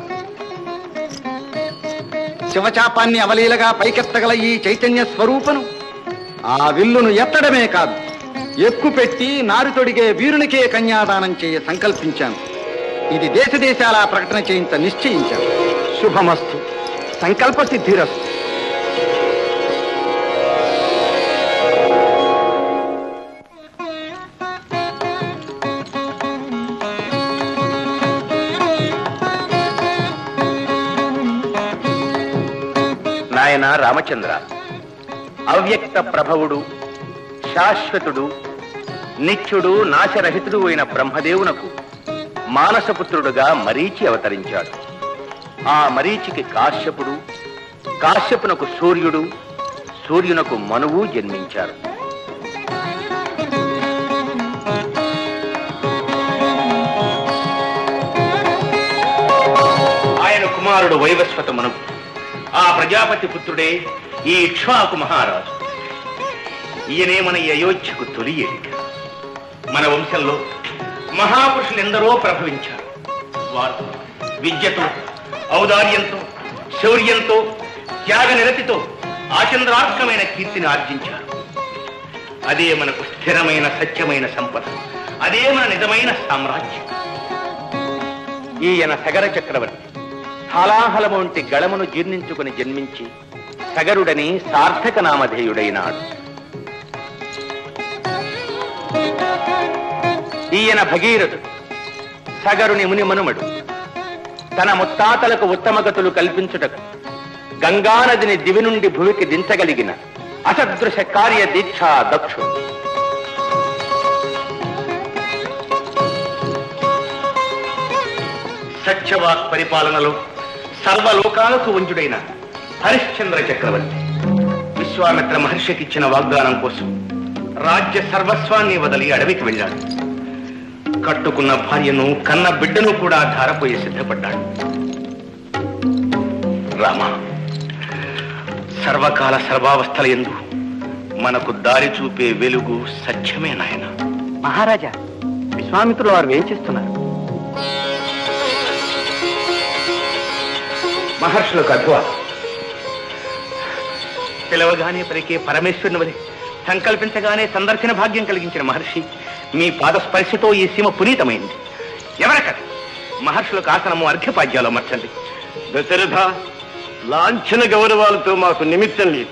S5: శివచాపాన్ని అవలీలగా పైకెత్తగల ఈ చైతన్య స్వరూపను ఆ విల్లును ఎత్తడమే కాదు, ఎక్కుపెట్టి నారు తొడిగే వీరునికే కన్యాదానం చేయ సంకల్పించాను. ఇది దేశదేశాల ప్రకటన చేయించ నిశ్చయించాను. శుభమస్తు. సంకల్ప సిద్ధిరస్తు.
S8: నాయన రామచంద్ర, అవ్యక్త ప్రభవుడు, శాశ్వతుడు, నిత్యుడు, నాశరహితుడు అయిన బ్రహ్మదేవునకు మానసపుత్రుడుగా మరీచి అవతరించాడు. ఆ మరీచికి కాశ్యపుడు, కాశ్యపునకు సూర్యుడు, సూర్యునకు మనువు జన్మించారు. ఆయన కుమారుడు వైవస్వత మనువు. ఆ ప్రజాపతి పుత్రుడే ఈ ఇక్ష్వాకు మహారాజు. ఈయనే మన ఈ అయోధ్యకు తొలి ఏలిక. మన వంశంలో మహాపురుషులు ఎందరో ప్రభవించారు. వారు విద్యతో, ఔదార్యంతో, శౌర్యంతో, త్యాగ నిరతితో ఆచంద్రార్కమైన కీర్తిని ఆర్జించారు. అదే మనకు స్థిరమైన సత్యమైన సంపద. అదే మన నిజమైన సామ్రాజ్యం. ఈయన సగర చక్రవర్తి. హాలాహలము వంటి గళమును జీర్ణించుకుని జన్మించి సగరుడని సార్థక నామధేయుడైనాడు. ఈయన భగీరథుడు, సగరుని ముని మనుమడు. తన ముత్తాతలకు ఉత్తమగతులు కల్పించుటకు గంగానదిని దివి నుండి భూమికి దించగలిగిన అసదృశ కార్య దీక్షా దక్షుడు. సత్యవాక్ పరిపాలనలో సర్వలోకాలకు వంజుడైన హరిశ్చంద్ర చక్రవర్తి. విశ్వామిత్ర మహర్షికిచ్చిన వాగ్దానం కోసం రాజ్య సర్వస్వాన్ని వదిలి అడవికి వెళ్ళాడు. కట్టుకున్న భార్యను, కన్న బిడ్డను కూడా ధారపోయి సిద్ధపడ్డాడు. రామ, సర్వకాల సర్వావస్థల యందు మనకు దారి చూపే వెలుగు సత్యమే నాయన.
S5: మహారాజా, విశ్వామిత్రులు వారు ఏం చేస్తున్నారు?
S8: మహర్షులకు అద్భుతం. పిలవగానే పలికే పరమేశ్వరుని వలె, సంకల్పించగానే సందర్శన భాగ్యం కలిగించిన మహర్షి, మీ పాదస్పర్శతో ఈ సీమ పునీతమైంది. ఎవరక్కడ మహర్షులకు ఆసనము అర్ఘ్యపాద్యాలు అమర్చండి.
S13: దశరథ, లాంఛన గౌరవాలతో మాకు నిమిత్తం లేదు.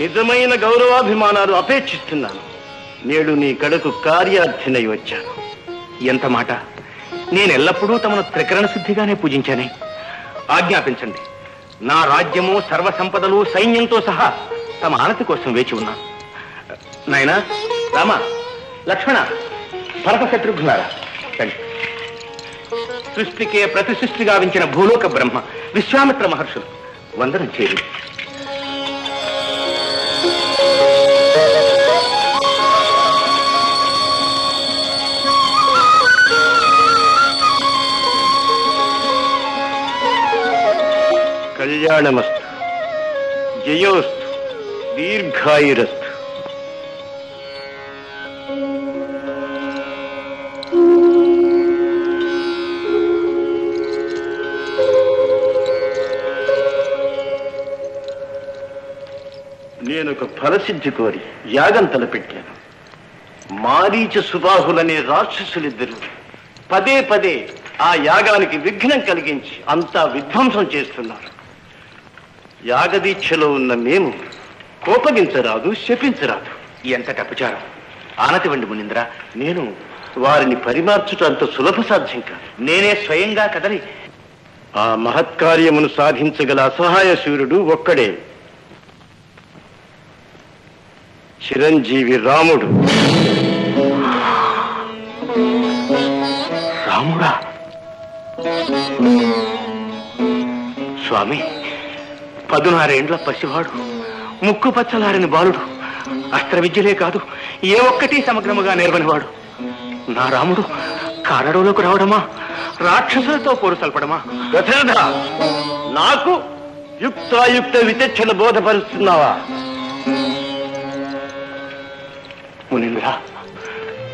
S13: నిజమైన గౌరవాభిమానాలు అపేక్షిస్తున్నాను. నేడు నీ కడకు కార్యార్థినై వచ్చాను.
S8: ఎంత మాట! నేను ఎల్లప్పుడూ తమను త్రికరణ శుద్ధిగానే పూజించానే. ఆజ్ఞాపించండి. నా రాజ్యము సర్వసంపదలు సైన్యంతో సహా తమ ఆనతి కోసం వేచి ఉన్నాను. నాయనా రామ, లక్ష్మణ, భరత శత్రుఘ్నులారా, సృష్టికే ప్రతి సృష్టి గావించిన భూలోక బ్రహ్మ విశ్వామిత్ర మహర్షులు వందనం చేరి.
S13: కళ్యాణమస్తు, జయోస్తు, దీర్ఘాయురస్తు. నేనొక ఫలసిద్ధి కోరి యాగం తలపెట్టాను. మారీచ సుబాహులనే రాక్షసులిద్దరూ పదే పదే ఆ యాగానికి విఘ్నం కలిగించి అంతా విధ్వంసం చేస్తున్నారు. యాగదీక్షలో ఉన్న మేము కోపగించరాదు, శపించరాదు.
S8: ఎంతటి అపచారం! ఆనతివండి మునీంద్ర.
S13: నేను వారిని పరిమార్చుట అంత సులభ సాధ్యం కాదు.
S8: నేనే స్వయంగా కదలి
S13: ఆ మహత్కార్యమును సాధించగల అసహాయ శూరుడు ఒక్కడే, చిరంజీవి రాముడు.
S8: రాముడా? స్వామి, 16 పసివాడు, ముక్కు పచ్చలారని బాలుడు, అస్త్ర విద్యలే కాదు ఏ ఒక్కటి సమగ్రముగా నేర్వనివాడు నా రాముడు కారడోలోకి రావడమా, రాక్షసులతో పోరు సల్పడమా?
S13: దశరథ, నాకు యుక్తాయుక్త విచక్షణ బోధపరుస్తున్నావా?
S8: మునీంద్ర,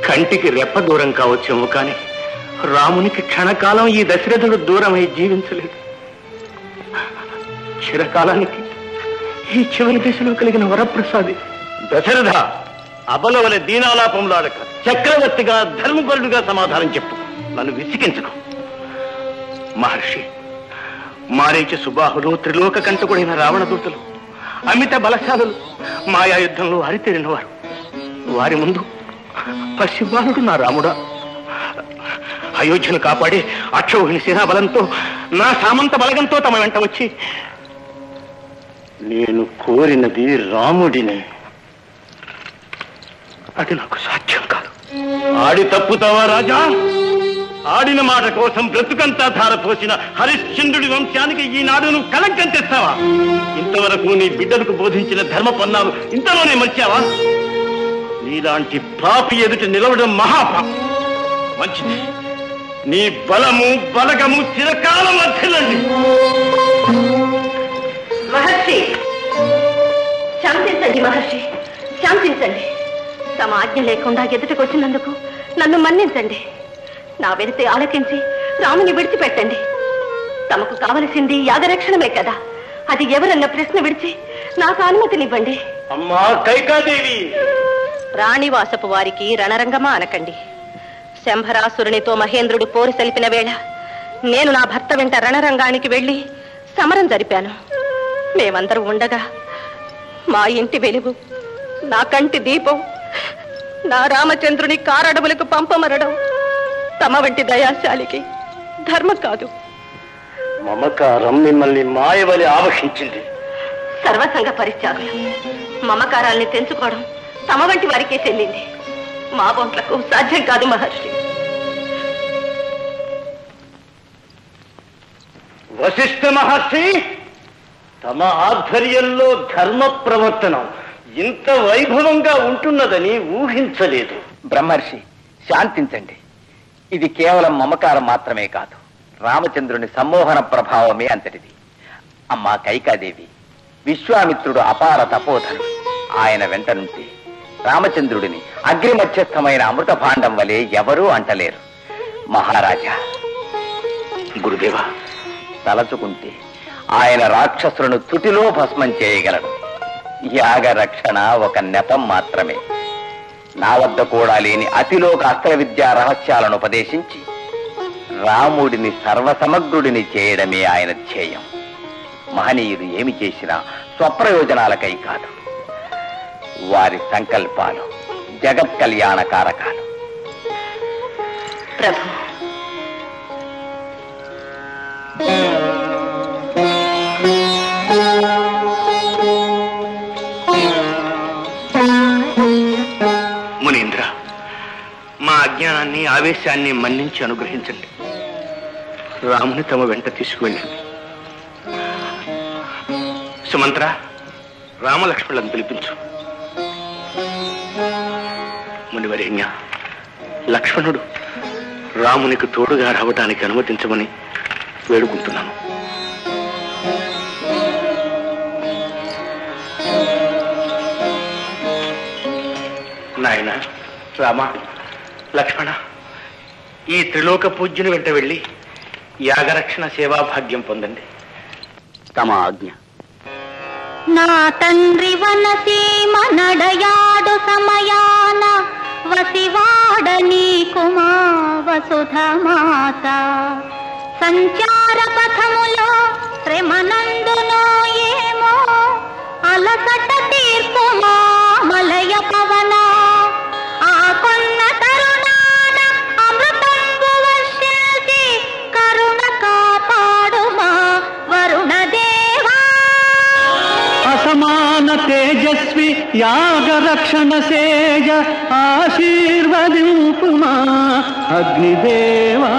S8: కంటికి రెప్ప దూరం కావచ్చేమో కానీ రామునికి క్షణకాలం ఈ దశరథుడు దూరమై జీవించలేదు. చిరకాలానికి ఈ చివరి దశలో కలిగిన వరప్రసాది.
S13: దశరథ, అబలవలె దీనాలాపంలాడక చక్రవర్తిగా ధర్మపరుడుగా సమాధానం చెప్పు. నన్ను విసిగించకు.
S8: మహర్షి, మారీచ సుబాహులు, త్రిలోక కంటకుడైన రావణ దూతలు, అమిత బలశాలులు, మాయాయుద్ధంలో అరితేరిన వారు. వారి ముందు పసిబాలుడు నా రాముడా? అయోధ్యను కాపాడే అక్షౌహిణి సేనాబలంతో, నా సామంత బలగంతో తమ వెంట వచ్చి
S13: నేను కోరినది రాముడిని.
S8: అది నాకు సాధ్యం కాదు.
S13: ఆడి తప్పుతావా రాజా? ఆడిన మాట కోసం బ్రతుకంతా ధారపోసిన హరిశ్చంద్రుడి వంశానికి ఈనాడు నువ్వు కళంకం తెస్తావా? ఇంతవరకు నీ బిడ్డలకు బోధించిన ధర్మ పన్నాలు ఇంతలోనే మర్చావా? నీలాంటి పాపి ఎదుట నిలవడం మహాపాపం. మంచిది, నీ బలము బలగము చిరకాలం వర్ధిల్లండి.
S3: మహర్షి, శాంతించండి మహర్షి, శాంతించండి. తమ ఆజ్ఞ లేకుండా ఎదుటకొచ్చినందుకు నన్ను మన్నించండి. నా వెలితే ఆలకించి రాముని విడిచిపెట్టండి. తమకు కావలసింది యాగరక్షణమే కదా. అది ఎవరన్న ప్రశ్న విడిచి నాకు అనుమతినివ్వండి.
S13: అమ్మా కైకాదేవి,
S3: రాణివాసపు వారికి రణరంగమా అనకండి. శంభరాసురునితో మహేంద్రుడు పోరు సలిపిన వేళ నేను నా భర్త వెంట రణరంగానికి వెళ్లి సమరం జరిపాను. మేమందరూ ఉండగా మా ఇంటి వెలుగు, నా కంటి దీపం, నా రామచంద్రుని కారడవులకు పంపమరడం తమ వంటి దయాశాలికి ధర్మం కాదు.
S13: మమకారం మిమ్మల్ని మాయవలి ఆవహించింది.
S3: సర్వసంగ పరిత్యాగులు మమకారాల్ని తెంచుకోవడం తమ వంటి వారికే చెల్లింది. మా బొంట్లకు సాధ్యం కాదు మహర్షి.
S13: వశిష్ఠ మహర్షి, తమ ఆధ్వర్యంలో ధర్మ ప్రవర్తనం ఇంత వైభవంగా ఉంటున్నదని ఊహించలేదు.
S12: బ్రహ్మర్షి, శాంతించండి. ఇది కేవలం మమకారం మాత్రమే కాదు, రామచంద్రుని సమ్మోహన ప్రభావమే అంతటిది. అమ్మా కైకాదేవి, విశ్వామిత్రుడు అపార తపోధనుడు. ఆయన వెంట నుండి రామచంద్రుడిని అగ్నిమధ్యస్థమైన అమృత భాండం వలె ఎవరూ అంటలేరు. మహారాజా,
S8: గురుదేవా,
S12: తలచుకుంటే ఆయన రాక్షసులను తుటిలో భస్మం చేయగలడు. యాగ రక్షణ ఒక నెపం మాత్రమే. నా వద్ద కూడా లేని అతిలోక అస్త్ర విద్యా రహస్యాలను ఉపదేశించి రాముడిని సర్వసమగ్రుడిని చేయడమే ఆయన ధ్యేయం. మహనీయులు ఏమి చేసినా స్వప్రయోజనాలకై కాదు. వారి సంకల్పాలు జగత్ కళ్యాణ కారకాలు.
S3: ప్రభు
S8: మా అజ్ఞానాన్ని ఆవేశాన్ని మన్నించి అనుగ్రహించండి. రాముని తమ వెంట తీసుకువెళ్ళండి. సుమంత్ర, రామలక్ష్మణులను పిలిపించు. మునివరేణ్య, లక్ష్మణుడు రామునికి తోడుగా రావటానికి అనుమతించమని వేడుకుంటున్నాను. నాయన రామ, లక్ష్మణ, ఈ త్రిలోక పూజ్యుని వెంట వెళ్ళి యాగరక్షణ సేవాభాగ్యం పొందండి.
S6: తమ ఆజ్ఞ.
S2: నా తండ్రి వనసీమ నడయాడు సమయాన వసివాడ నీకు మా వసుధమాత. సంచార పథములో శ్రమనందునో ఏమో అలసట తీర్పు మా మలయ పవన. ఆ కొన్న తరుణాన అమృతంబు వర్షించి కరుణ కాపాడు మా వరుణ దేవా.
S1: అసమాన తేజస్వి యాగరక్షణ సేజ ఆశీర్వదింపుమా అగ్నిదేవా.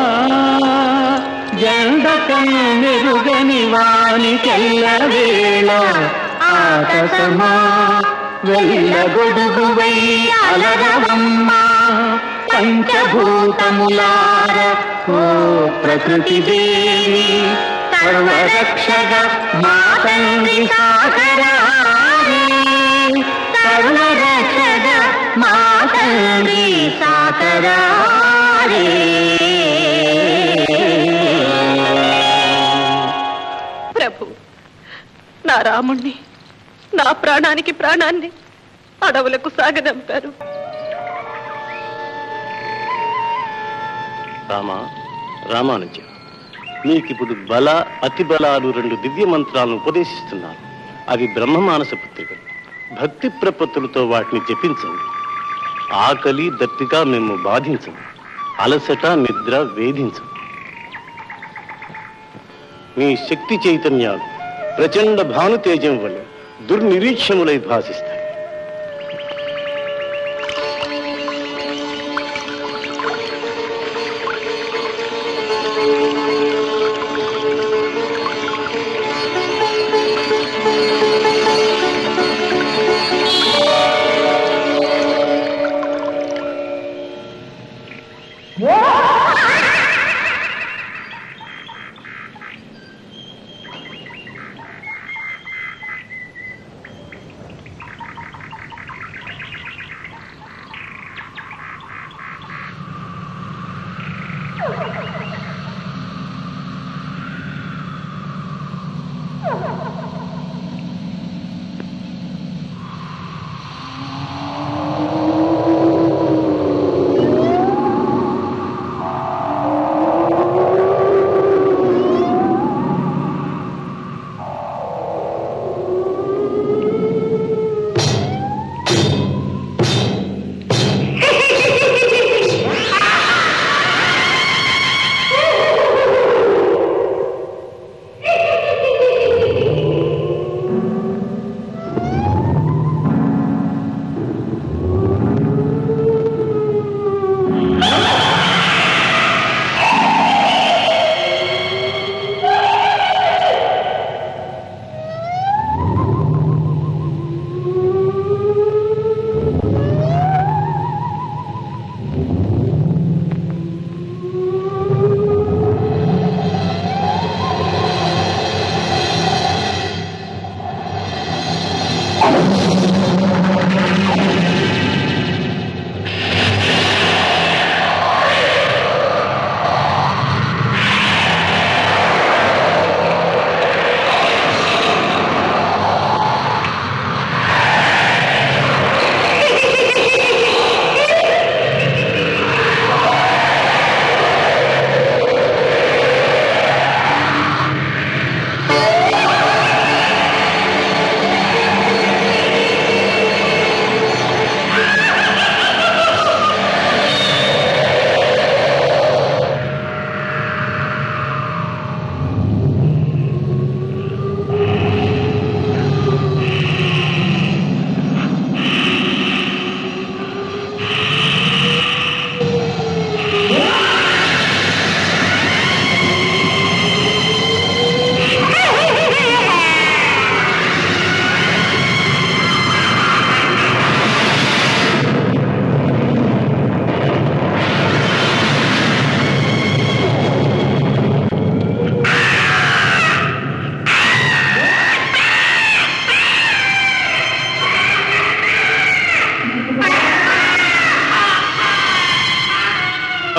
S1: జండకన్నెరుగని వాని తెల్లవేళ ఆకాశమా వెళ్ళగొడుగువై అలరవమ్మా. పంచభూతములార ఓ ప్రకృతి దేవి సర్వరక్షగ మా తండ్రి సాగరారి. సర్వరక్షగ మా తండ్రి సాగరారి.
S3: ప్రభు, నా రాముణ్ణి, నా ప్రాణానికి ప్రాణాన్ని అడవులకు సాగనంపారు.
S13: రామానుజ, నీకిప్పుడు బల అతి బలాలు 2 దివ్య మంత్రాలను ఉపదేశిస్తున్నాను. అవి బ్రహ్మమానస పుత్రికలు. భక్తి ప్రపత్తులతో వాటిని జపించండి. ఆకలి దప్పిక మేము బాధించము. అలసట నిద్ర వేధించము. మీ శక్తి చైతన్యాలు ప్రచండ భానుతేజం వలె దుర్నిరీక్షములై భాసిస్తాయి.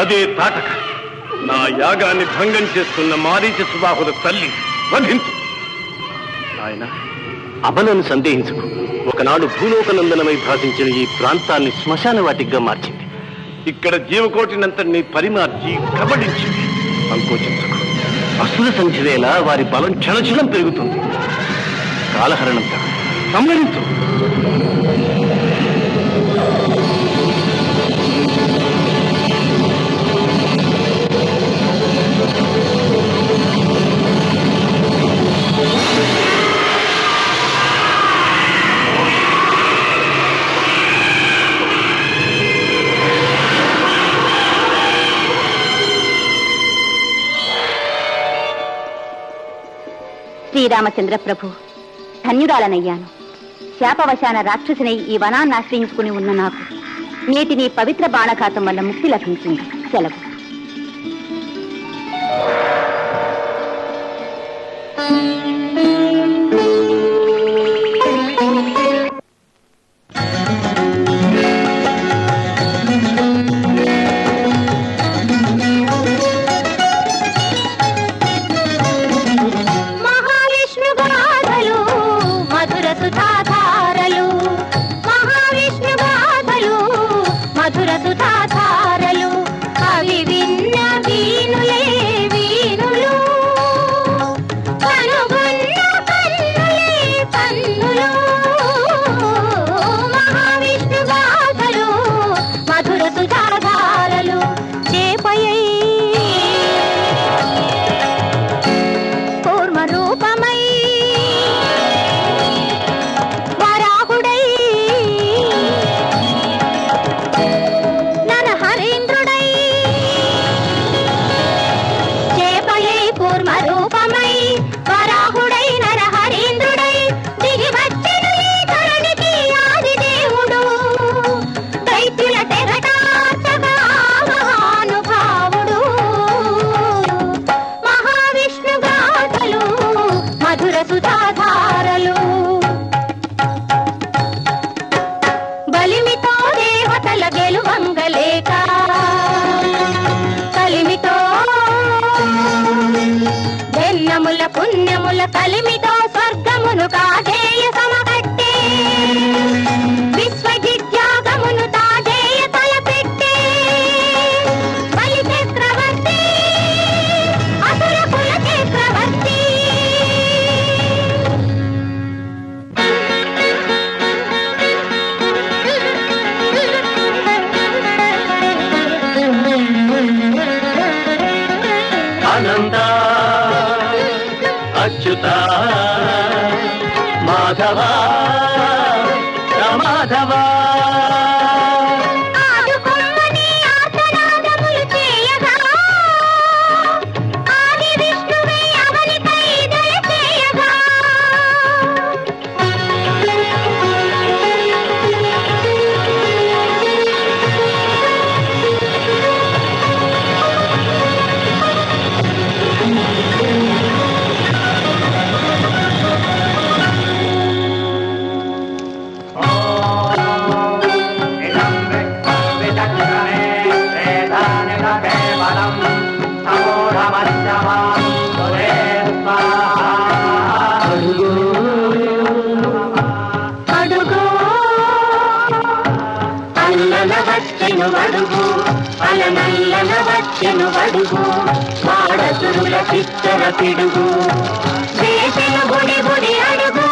S13: అదే తాటక నా యాగాన్ని భంగం చేస్తున్న మారీచ సుబాహుల తల్లి వధించు. ఆయన అబలను సందేహించుకు. ఒకనాడు భూలోకనందనమై భాషించిన ఈ ప్రాంతాన్ని శ్మశాన వాటిగా మార్చింది. ఇక్కడ జీవకోటినంతటినీ పరిమార్చి కబడించింది. సంకోచించకు. అసుర సంఖ్య వేళ వారి బలం క్షణక్షణం పెరుగుతుంది. కాలహరణంత సంహరించు.
S10: శ్రీరామచంద్ర ప్రభు, ధన్యురాలనయ్యాను. శాపవశాన రాక్షసుని ఈ వనాన్ని ఆశ్రయించుకుని ఉన్న నాకు నేటి నీ పవిత్ర బాణఘాతం వల్ల ముక్తి లభించింది. సెలవు. పుణ్యముల కలిమితో స్వర్గమును కాజేయ సమకట్టే, విశ్వజిత్యాగమును తాజేయ తలపెట్టే. బలి చక్రవర్తి అసుర కుల చక్రవర్తి.
S1: అనంత అచ్యుత మాధవ మాధవ వడుగు అలనల్లన వచ్చెను వడుగు మాడసురుల చిత్తర పిడుగు వేసిన బుడి బుడి అడుగు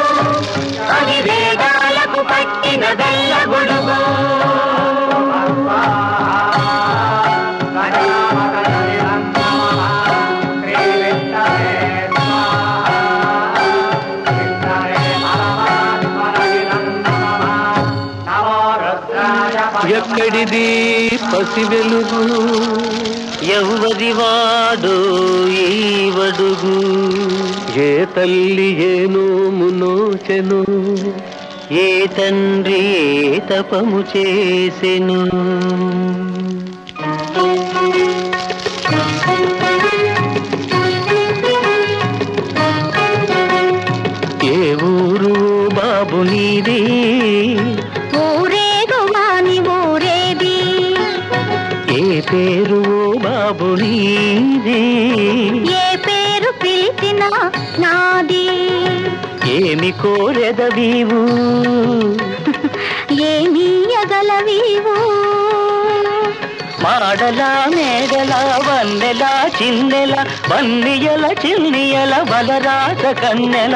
S1: అది వేదాలకు పట్టిన బెల్ల గొడుగు. ఎక్కడిది పసి వెలుగు ఎవరి వాడు ఈ వడుగు ఏ తల్లి ఏ నోము నోచెను ఏ తండ్రి ఏ తపము చేసెను. ఏ ఊరు బాబు నీది ఏ పేరు బాబు నీది?
S2: ఏ పేరు పిలిచినా నాది.
S1: ఏమి కోరెదవీవు?
S2: ఏమి ఎగలవీవు?
S1: మాడల మేడల వన్నెల చిన్నెల వన్నియల చిన్నియల బలరాత కన్నెల.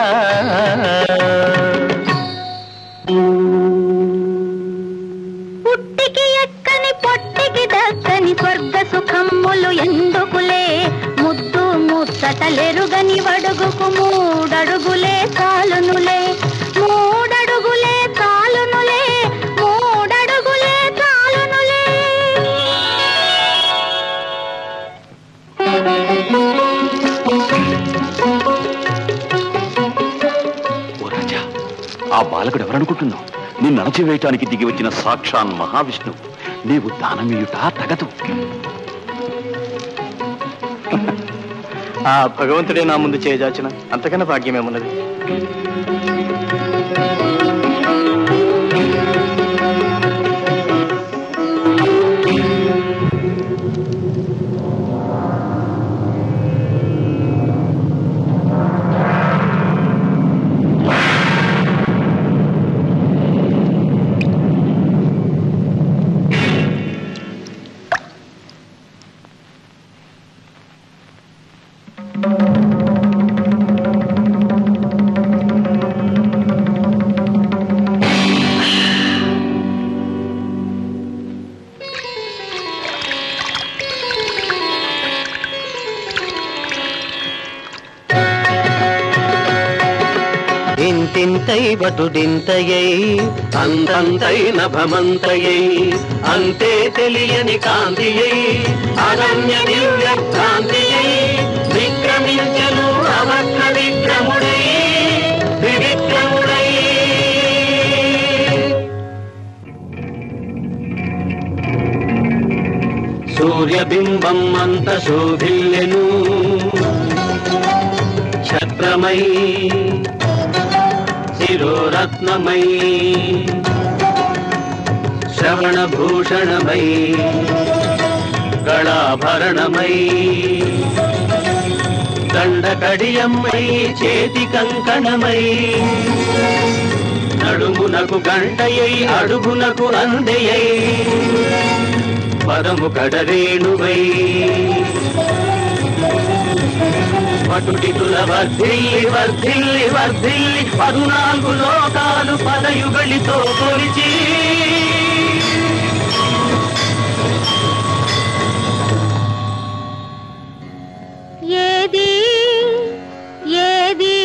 S2: పుట్టికి ఎక్కని పొట్టికి దక్కని స్వర్గ సుఖమ్ములు ఎందుకులే? ముద్దు ముచ్చటలెరుగని వడుగుకు మూడడుగులే చాలునులే. మూడడుగులే చాలునులే. మూడడుగులే చాలునులే.
S9: ఓ రాజా, ఆ బాలకుడు ఎవరనుకుంటున్నావు? నిన్ను అణచివేయటానికి దిగి వచ్చిన సాక్షాన్ మహావిష్ణువు. నీవు దానమీయుట తగదు.
S5: ఆ భగవంతుడే నా ముందు చేయజాచిన అంతకన్నా భాగ్యమేమున్నది?
S1: ఇంతింతై బటుడింతయై అంతంతై నభమంతయై అంతే తెలియని కాంతియై అనన్య దివ్య కాంతియై విక్రమించను అవక్ర విక్రముడై వివిక్రముడై. సూర్యబింబం అంత శోభిల్లెను ఛత్రమై శిరోరత్నమై శ్రవణభూషణమై గళాభరణమై దండకడియమ్మై చేతి కంకణమై నడుమునకు గంటయై అడుగునకు అందెయై పదము కడరేణువై పటుటితుల వర్ధిల్లి వర్ధిల్లి వర్ధిల్లి 14 లోకాలు పదయుగళితో కొలిచి
S2: ఏది ఏది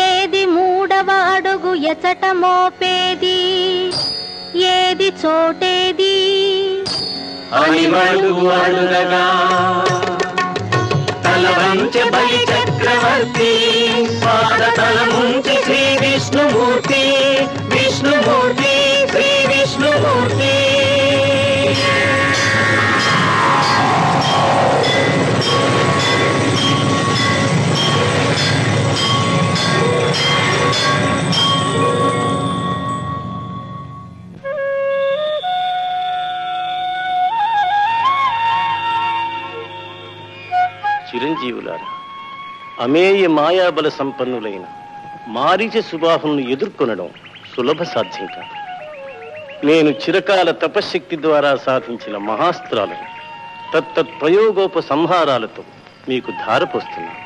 S2: ఏది మూడవ అడుగు ఎచట మోపేది? ఏది చోటేది
S1: అని అడుగు అడుగగా తల వంచె బలి చక్రవర్తి పాదతల ముంచి శ్రీ విష్ణుమూర్తి విష్ణుమూర్తి శ్రీ విష్ణుమూర్తి.
S13: చిరంజీవులారా, అమేయ మాయాబల సంపన్నులైన మారీచ సుబాహును ఎదుర్కొనడం సులభ సాధ్యం కాదు. నేను చిరకాల తపశ్శక్తి ద్వారా సాధించిన మహాస్త్రాలను తత్తత్ ప్రయోగోపసంహారాలతో మీకు ధారపోస్తున్నాను.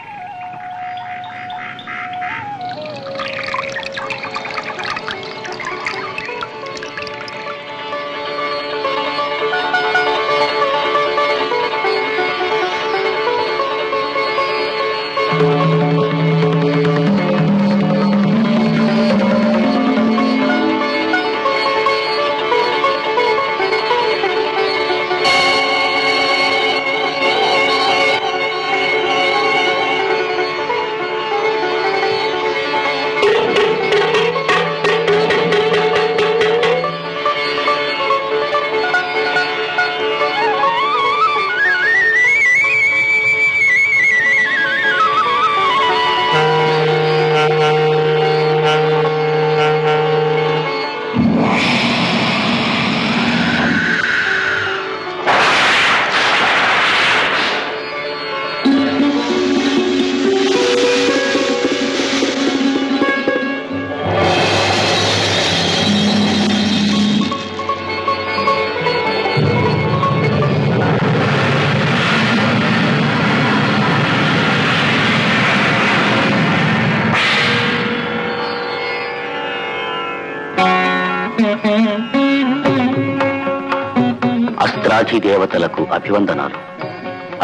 S6: దేవాధిదేవతలకు అభివందనాలు.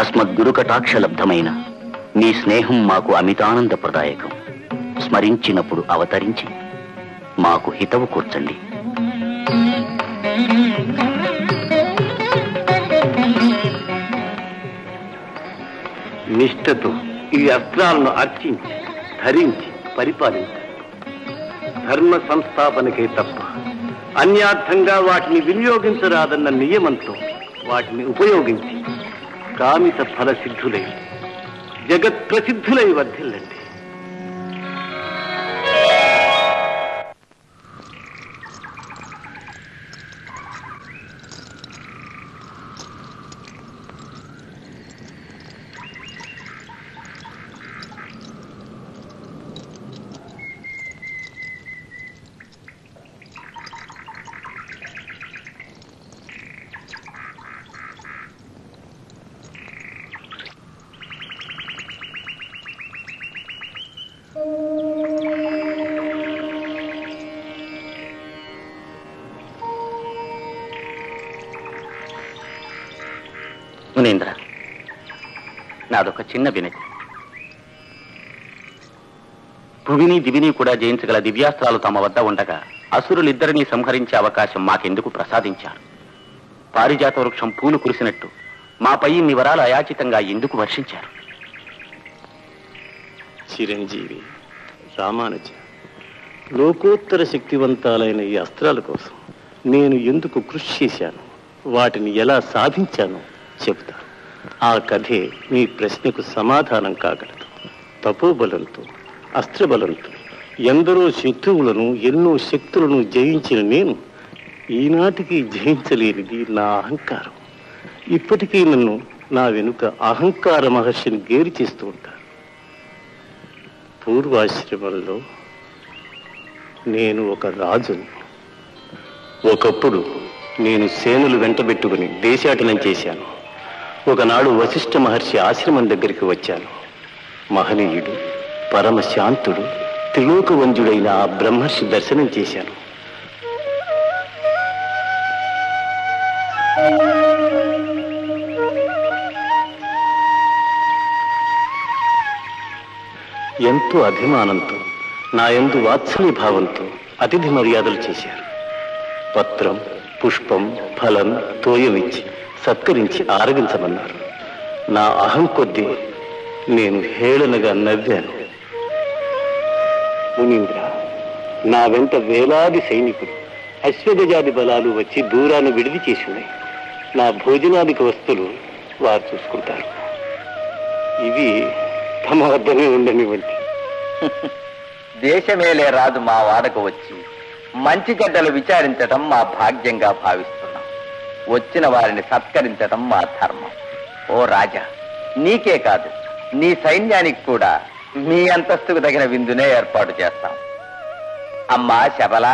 S6: అస్మద్గురుకటాక్షలబ్ధమైన మీ స్నేహం మాకు అమితానందప్రదాయకం. స్మరించినప్పుడు అవతరించి మాకు హితవు కూర్చండి.
S13: నిష్ఠతో ఈ అస్త్రాలను అర్చించి ధరించి పరిపాలించాలి. ధర్మ సంస్థాపనకే తప్ప అన్యార్థంగా వాటిని వినియోగించరాదన్న నియమంతో వాటిని ఉపయోగించి కామిత ఫల సిద్ధులై జగత్ ప్రసిద్ధులై వర్ధిల్లండి.
S6: మునీంద్ర, నాదొక చిన్న వినతి. భువిని దివిని కూడా జయించగల దివ్యాస్త్రాలు తమ వద్ద ఉండగా అసురులిద్దరినీ సంహరించే అవకాశం మాకెందుకు ప్రసాదించారు? పారిజాత వృక్షం పూలు కురిసినట్టు మాపై ఇన్ని వరాలు అయాచితంగా ఎందుకు వర్షించారు?
S13: చిరంజీవి రామానుజ, లోకోత్తర శక్తివంతాలైన ఈ అస్త్రాల కోసం నేను ఎందుకు కృషి చేశాను, వాటిని ఎలా సాధించాను చెబుతాను. ఆ కథే మీ ప్రశ్నకు సమాధానం కాగలదు. తపోబలంతో అస్త్రబలంతో ఎందరో శత్రువులను ఎన్నో శక్తులను జయించిన నేను ఈనాటికి జయించలేనిది నా అహంకారం. ఇప్పటికీ నన్ను నా వెనుక అహంకార మహర్షిని గేరి చేస్తూ ఉంటారు. పూర్వాశ్రమంలో నేను ఒక రాజుని. ఒకప్పుడు నేను సేనులు వెంటబెట్టుకుని దేశాటనం చేశాను. ఒకనాడు వశిష్ఠ మహర్షి ఆశ్రమం దగ్గరికి వచ్చాను. మహనీయుడు, పరమశాంతుడు, త్రిలోకవంజుడైన ఆ బ్రహ్మర్షి దర్శనం చేశాను. ఎంతో అభిమానంతో, నా యందు వాత్సల్య భావంతో అతిథి మర్యాదలు చేశారు. పత్రం, పుష్పం, ఫలం, తోయమిచ్చి సత్కరించి ఆరగించమన్నారు. నా అహం కొద్దీ నేను హేళనగా నవ్వాను. మునీంద్ర, నా వెంట వేలాది సైనికులు, అశ్వగజాది బలాలు వచ్చి దూరాన్ని విడిది చేసి ఉన్నాయి. నా భోజనాదిక వస్తువులు వారు చూసుకుంటారు. ఇవి తమ వద్దనే ఉండనివ్వండి.
S14: దేశమేలే రాజు మా వాడకు వచ్చి మంచి చెడ్డలు విచారించటం మా భాగ్యంగా భావిస్తున్నాం. వచ్చిన వారిని సత్కరించటం మా ధర్మం. ఓ రాజా, నీకే కాదు నీ సైన్యానికి కూడా మీ అంతస్తుకు తగిన విందునే ఏర్పాటు చేస్తాం. అమ్మా శబల,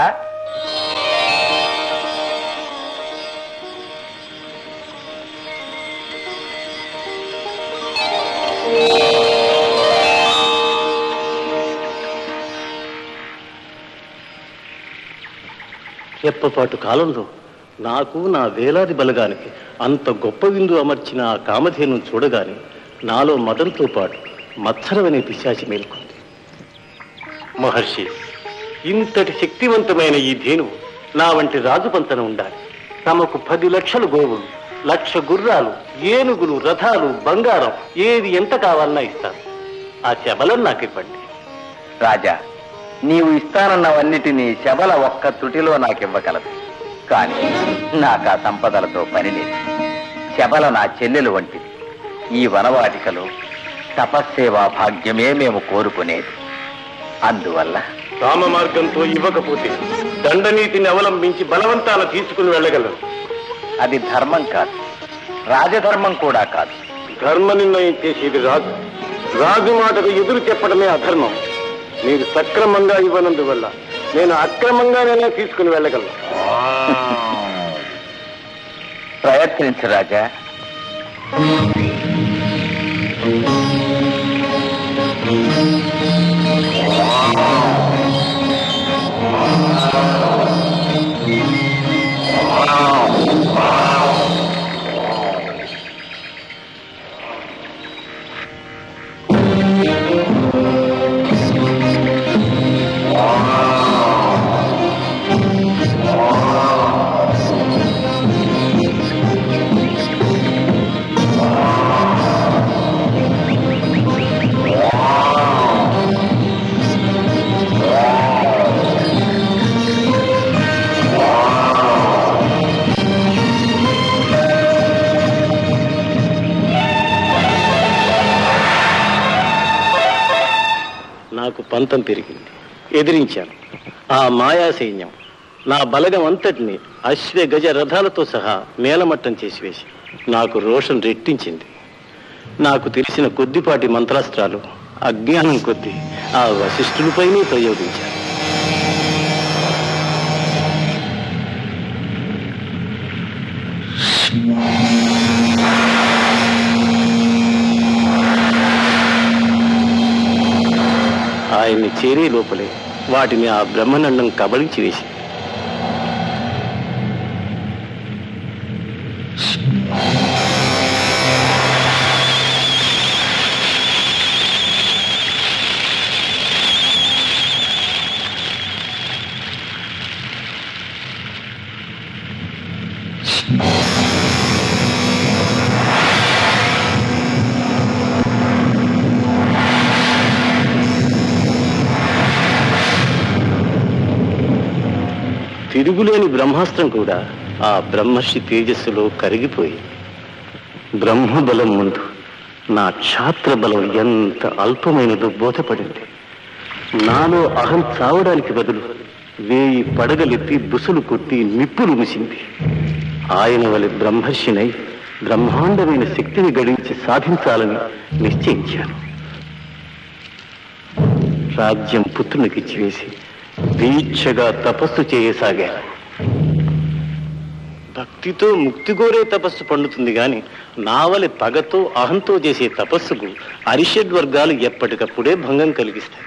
S13: రెప్పపాటు కాలంలో నాకు, నా వేలాది బలగానికి అంత గొప్ప విందు అమర్చిన ఆ కామధేను చూడగానే నాలో మదంతో పాటు మత్సరమనే పిశాచి మేల్కొంది. మహర్షి, ఇంతటి శక్తివంతమైన ఈ ధేనువు నా వంటి రాజుపంతన ఉండాలి. తమకు 10 లక్షల గోవులు, 1,00,000 గుర్రాలు, ఏనుగులు, రథాలు, బంగారం, ఏది ఎంత కావాలన్నా ఇస్తాను. ఆ శబలం నాకు ఇవ్వండి.
S14: రాజా, నీవు ఇస్తానన్నవన్నిటినీ శబల ఒక్క తుటిలో నాకివ్వగలదు. కానీ నాకు ఆ సంపదలతో పని లేదు. శబల నా చెల్లెలు వంటిది. ఈ వనవాటికలో తపస్సేవా భాగ్యమే మేము కోరుకునేది. అందువల్ల
S13: రామ మార్గంతో ఇవ్వకపోతే దండనీతిని అవలంబించి బలవంతాన తీసుకుని వెళ్ళగలరు.
S14: అది ధర్మం కాదు, రాజధర్మం కూడా కాదు.
S13: ధర్మ నిర్ణయం చేసేది రాజు. రాజు మాటకు ఎదురు చెప్పడమే అధర్మం. మీరు సక్రమంగా ఇవ్వనందువల్ల నేను అక్రమంగానే తీసుకుని వెళ్ళగలను.
S14: ప్రయత్నించు రాజా.
S15: నాకు పంతం పెరిగింది. ఎదిరించాను. ఆ మాయా సైన్యం నా బలగం అంతటిని అశ్వ గజ రథాలతో సహా నేలమట్టం చేసివేసి నాకు రోషం రెట్టించింది. నాకు తెలిసిన కొద్దిపాటి మంత్రాస్త్రాలు అజ్ఞానం కొద్దీ ఆ వశిష్ఠులపైనే ప్రయోగించాను. ఆయన్ని చేరే లోపలే వాటిని ఆ బ్రహ్మనండం కబళించి వేసి తిరుగులేని బ్రహ్మాస్త్రం కూడా ఆ బ్రహ్మర్షి తేజస్సులో కరిగిపోయింది. బ్రహ్మబలం ముందు నా క్షాత్ర బలం ఎంత అల్పమైనదో బోధపడింది. నాలో అహం చావడానికి బదులు 1000 పడగలెత్తి బుసలు కొట్టి నిప్పులు ముసింది. ఆయన వలె బ్రహ్మర్షినై బ్రహ్మాండమైన శక్తిని గడించి సాధించాలని నిశ్చయించాను. రాజ్యం పుత్రునికిచ్చివేసి దీక్షగా తపస్సు చేయసాగాను. భక్తితో ముక్తి కోరే తపస్సు పండుతుంది గాని నావలి పగతో అహంతో చేసే తపస్సుకు అరిషడ్వర్గాలు ఎప్పటికప్పుడే భంగం కలిగిస్తాయి.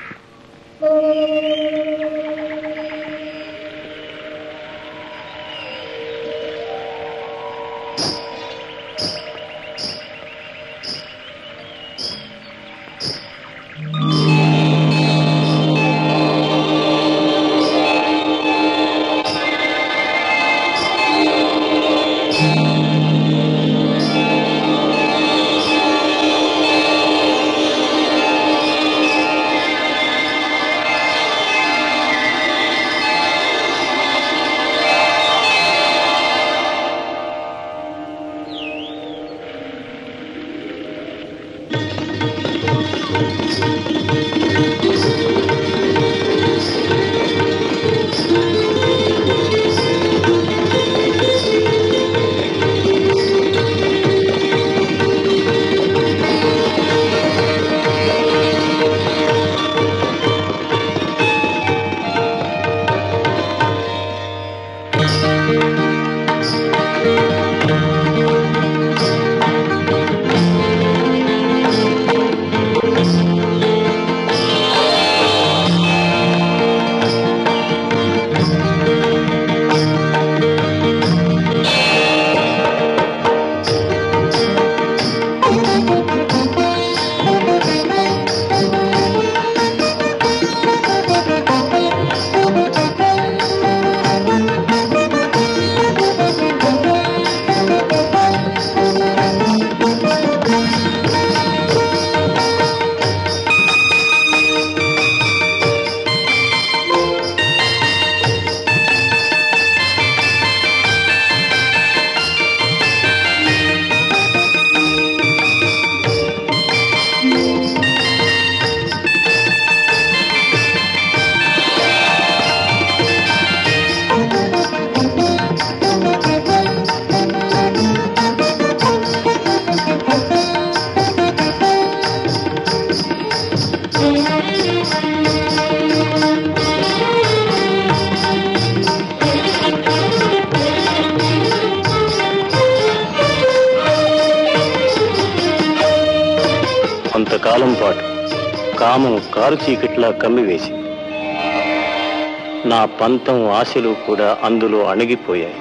S15: కొంతకాలం పాటు కామం కారు చీకట్లా కమ్మివేసి నా పంతం ఆశలు కూడా అందులో అణిగిపోయాయి.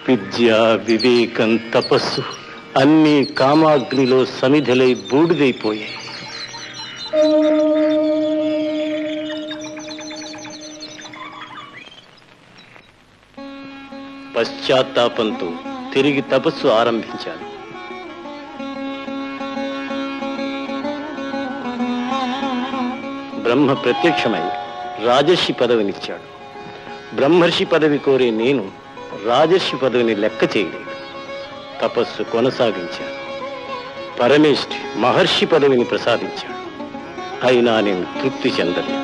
S15: విద్య, వివేకం, తపస్సు అన్నీ కామాగ్నిలో సమిధలై బూడిదైపోయాయి. పశ్చాత్తాపంతో తిరిగి తపస్సు ఆరంభించాను. బ్రహ్మ ప్రత్యక్షమై రాజర్షి పదవినిచ్చాడు. బ్రహ్మర్షి పదవి కోరే నేను రాజర్షి పదవిని లెక్క చేయలేదు. తపస్సు కొనసాగించాను. పరమేష్ఠి మహర్షి పదవిని ప్రసాదించాడు. అయినా నేను తృప్తి చెందలేదు.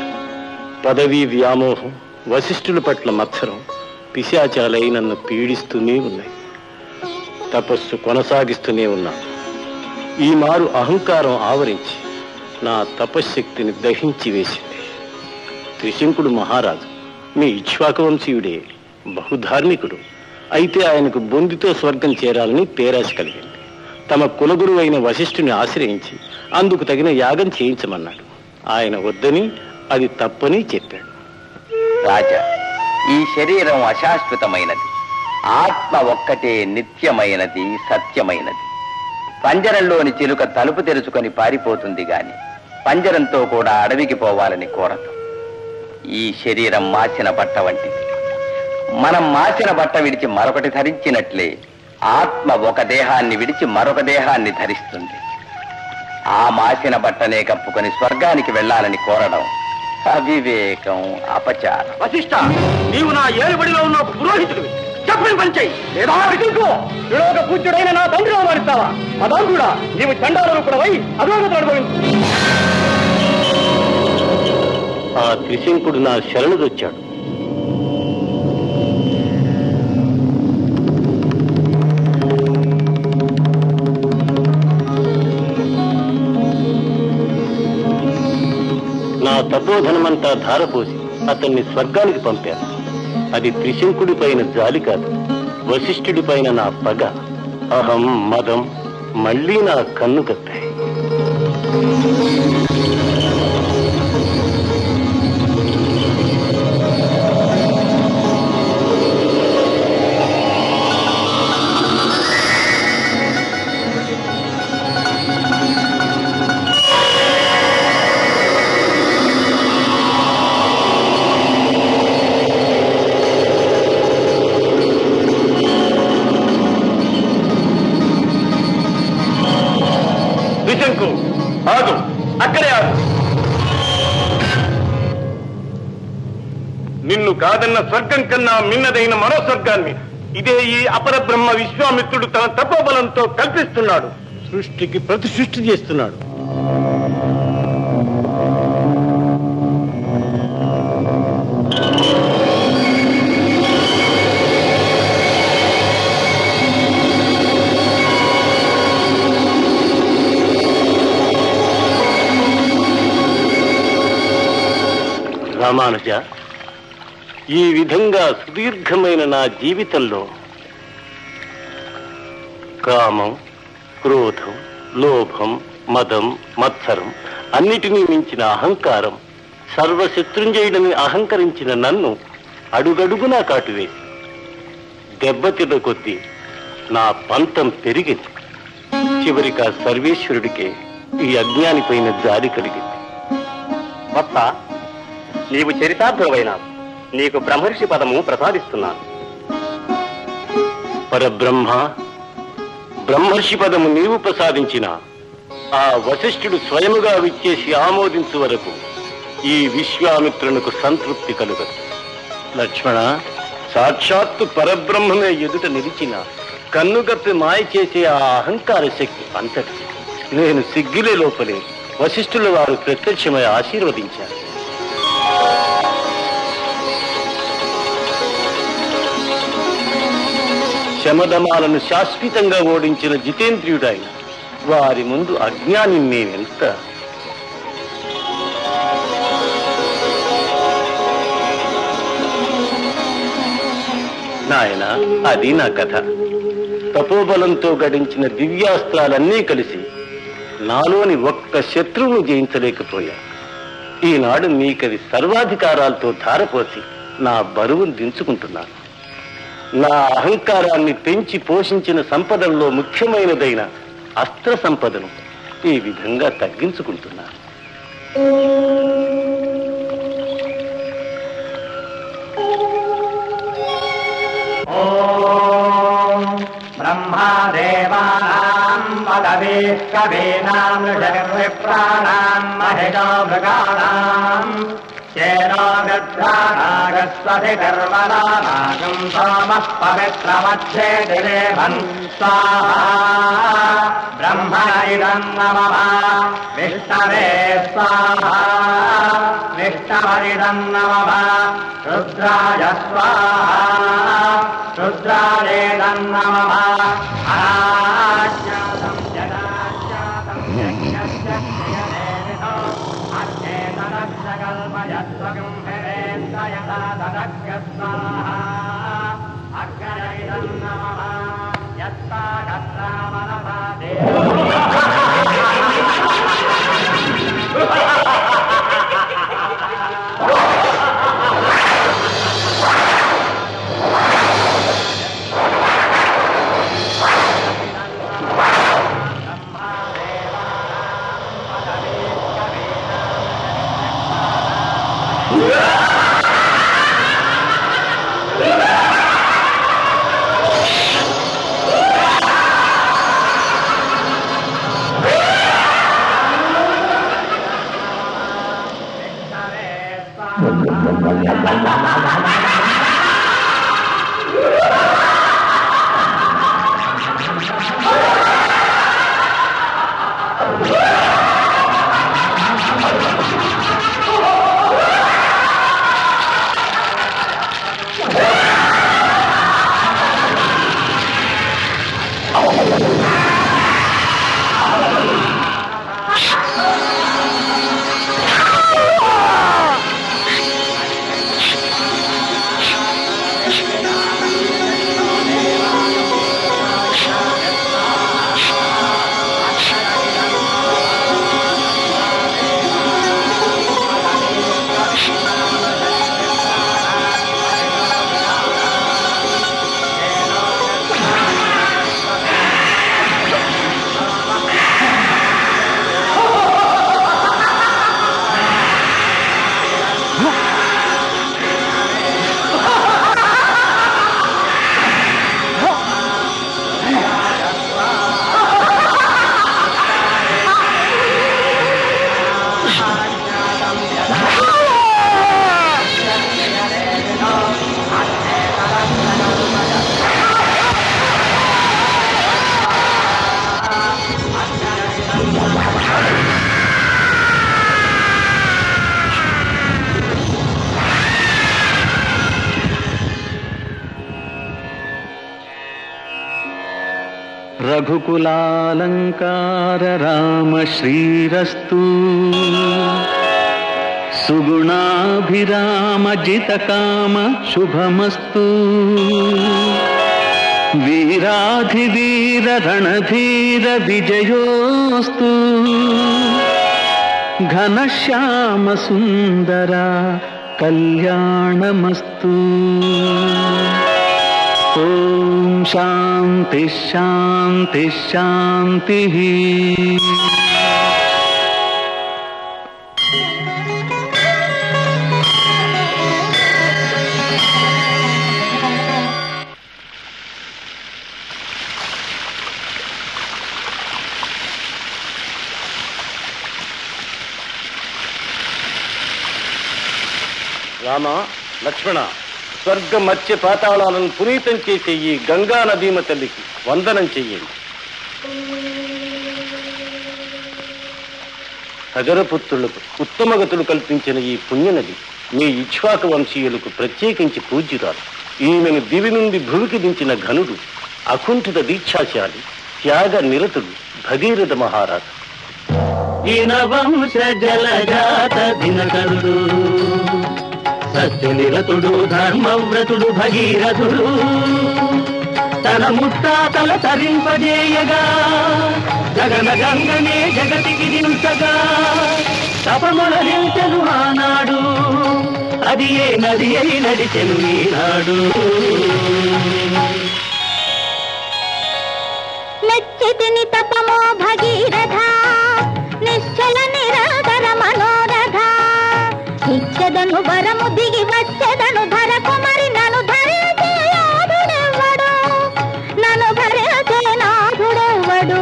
S15: పదవీ వ్యామోహం, వశిష్ఠుల పట్ల మత్సరం పిశాచాలై నన్ను పీడిస్తూనే ఉన్నాయి. తపస్సు కొనసాగిస్తూనే ఉన్నాను. ఈ మారు అహంకారం ఆవరించి నా తపశ్శక్తిని దహించి వేసింది. త్రిశంకుడు మహారాజు మీ ఇక్ష్వాకు వంశీయుడే, బహుధార్మికుడు. అయితే ఆయనకు బొందితో స్వర్గం చేరాలని పేరాశ కలిగింది. తమ కులగురు అయిన వశిష్ఠుని ఆశ్రయించి అందుకు తగిన యాగం చేయించమన్నాడు. ఆయన వద్దని, అది తప్పని చెప్పాడు.
S14: రాజా, ఈ శరీరం అశాశ్వతమైనది. ఆత్మ ఒక్కటే నిత్యమైనది, సత్యమైనది. పంజరంలోని చిలుక తలుపు తెరుచుకొని పారిపోతుంది గాని పంజరంతో కూడా అడవికి పోవాలని కోరదు. ఈ శరీరం మాసిన బట్ట వంటిది. మనం మాసిన బట్ట విడిచి మరొకటి ధరించినట్లే ఆత్మ ఒక దేహాన్ని విడిచి మరొక దేహాన్ని ధరిస్తుంది. ఆ మాసిన బట్టనే కప్పుకొని స్వర్గానికి వెళ్ళాలని కోరడం అవివేకం, అపచారం.
S5: వశిష్ఠ, నీవు నా ఏలుబడిలో ఉన్న పురోహితుడివి. చెప్పని పని చెయ్యి, లేదా విలోక పూజ్యుడైన నా తండ్రి అవమానిస్తావా? మదాంగుడా, నీవు చండాలను కూడా వై అధోగతులు అనుభవించు.
S15: ఆ త్రిశంకుడు నా శరణుదొచ్చాడు. నా తపోధనమంతా ధారపోసి అతన్ని స్వర్గానికి పంపాను. అది త్రిశంకుడి పైన జాలి కాదు, వశిష్ఠుడి పైన నా పగ, అహం, మదం మళ్ళీ నా కన్ను కప్పాయి.
S13: ఆగు, అక్కడే ఆగు. నిన్ను కాదన్న స్వర్గం కన్నా మిన్నదైన మరో స్వర్గాన్ని ఇదే ఈ అపర బ్రహ్మ విశ్వామిత్రుడు తన తపోబలంతో కల్పిస్తున్నాడు.
S15: సృష్టికి ప్రతి సృష్టి చేస్తున్నాడు. రామానుజ, ఈ విధంగా సుదీర్ఘమైన నా జీవితంలో కామం, క్రోధం, లోభం, మదం, మత్సరం అన్నిటినీ మించిన అహంకారం, సర్వశత్రుంజయుడని అహంకరించిన నన్ను అడుగడుగునా కాటువేసి దెబ్బతిన్న కొద్దీ నా పంతం పెరిగింది. చివరికి ఆ సర్వేశ్వరుడికే ఈ అజ్ఞానిపైన జాలి కలిగింది.
S4: వత్స, నీవు చరితార్థుడవైనావు. నీకు బ్రహ్మర్షి పదము ప్రసాదిస్తున్నాను.
S15: పరబ్రహ్మ, బ్రహ్మర్షి పదము నీవు ప్రసాదించిన ఆ వశిష్ఠుడు స్వయముగా విచ్చేసి ఆమోదించు వరకు ఈ విశ్వామిత్రునికి సంతృప్తి కలుగదు. లక్ష్మణ, సాక్షాత్తు పరబ్రహ్మమే ఎదుట నిలిచిన కన్నుగప్పి మాయ చేసే ఆ అహంకార శక్తి అంతటి నేను సిగ్గిలే లోపలే వశిష్ఠుల వారు ప్రత్యక్షమై ఆశీర్వదించారు. శమధమాలను శాశ్వతంగా ఓడించిన జితేంద్రియుడాయన వారి ముందు అజ్ఞాని నేనెంత. నాయన, అది నా కథ. తపోబలంతో గడించిన దివ్యాస్త్రాలన్నీ కలిసి నాలోని ఒక్క శత్రువును జయించలేకపోయా. ఈనాడు మీకది సర్వాధికారాలతో ధారపోసి నా బరువును దించుకుంటున్నాను. నా అహంకారాన్ని పెంచి పోషించిన సంపదల్లో ముఖ్యమైనదైన అస్త్ర సంపదను ఈ విధంగా తగ్గించుకుంటున్నాను.
S16: బ్రహ్మదేవానాం పదవీ కవీనాం ఋషిర్విప్రాణాం మహిషో మృగాణాం చేనో గృధ్రానాగస్వధి గర్వనానాగం సోమః పవిత్రమధ్యే దిలేభన్ స్వాహా బ్రహ్మణ ఇదం నమః విష్ణవే స్వాహా విష్ణవరిదం నమః రుద్రాయ స్వాహా రుద్రాయేదం నమః ఆజ్ఞాతం జగాజ్ఞాతం యజ్ఞస్య క్రియదేవితో అగ్నేతరక్షకల్పయత్వగం హరేంద్రయతా తదగ్య స్వాహా అగ్నయైదం నమః యత్తా గత్రామనసా
S1: రఘుకులాలంకార రామ శ్రీరస్తు సుగుణాభిరామ జితకామ శుభమస్తు వీరాధివీర రణధీర విజయోస్తు ఘనశ్యామ సుందర కళ్యాణమస్తు. ఓం శాంతి శాంతి శాంతి.
S15: రామ, లక్ష్మణ, స్వర్గ మత్స్య పాతాళాలను పునీతం చేసే ఈ గంగా నదీమ తల్లికి వందనం చెయ్యండి. సగరపుత్రులకు ఉత్తమగతులు కల్పించిన ఈ పుణ్యనది మీ ఇక్ష్వాకు వంశీయులకు ప్రత్యేకించి పూజ్యురాలు. ఈమెను దివి నుండి భూమికి దించిన ఘనుడు, అకుంఠిత దీక్షాశాలి, త్యాగ నిరతుడు భగీరథ మహారాజు.
S1: వంశ జలజాత దినకరుడు, సత్యనిరతుడు, ధర్మవ్రతుడు భగీరథుడు, తన ముత్తాతల తరింపజేయగా జగన గంగనే జగతికి దించగా తపముల నిల్చెను ఆనాడు, అది ఏ నది అయి నడిచెను ఈనాడు.
S2: మెచ్చితిని తపమో భగీరథ, నిశ్చల నిరాదర మనోరథ, ఇచ్చదను వరము దిగి వచ్చెదను ధరకు, మరి నన్ను ధరించే నాథుడెవ్వడు, నన్ను భరించే నాథుడెవ్వడు.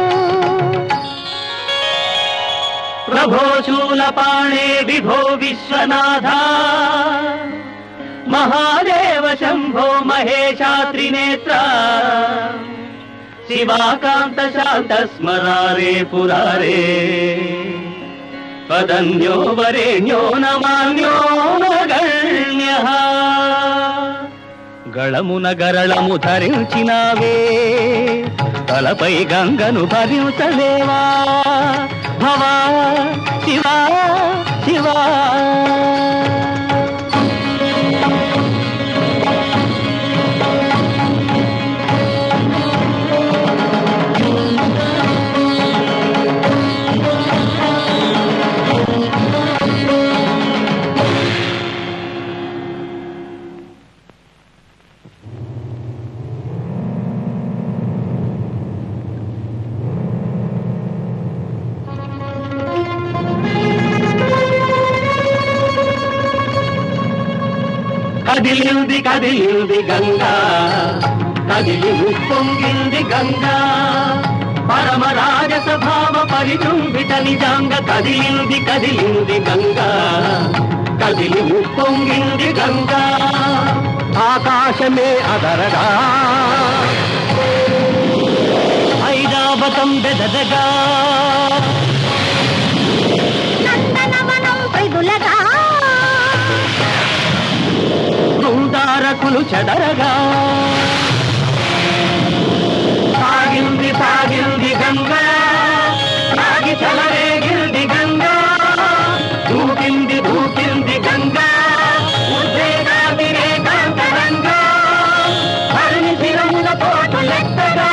S1: ప్రభోశూల వరపాణే విభో విశ్వనాథ మహాదేవ శంభో మహేశాత్రినేత్ర శివాకాంత శాంత స్మరారే పురారే పదన్యో వరేణ్యో నమాన్యో నగణ్యః గళమున గరళము ధరించినావే తలపై గంగను భరించలేవా భవా శివా శివా కదిలింది కదిలింది గంగా కదిలి ఉప్పొంగింది గంగా పరమ రాజసభావ పరిచుంబిత నిజాంగ కదిలింది కదిలింది గంగా కదిలి ఉప్పొంగింది గంగా ఆకాశమే అదరగా ఐరావతం బెదరగా
S2: నందనవనం ప్రిదులగా
S1: బృందారకులు చెదరగా సాగింది సాగింది గంగా సాగి చలరేగింది గంగా దూకింది దూకింది గంగా ఉద్వేగాతిరేకాంతరంగా హరిని శిరముల పోటు లెక్కగా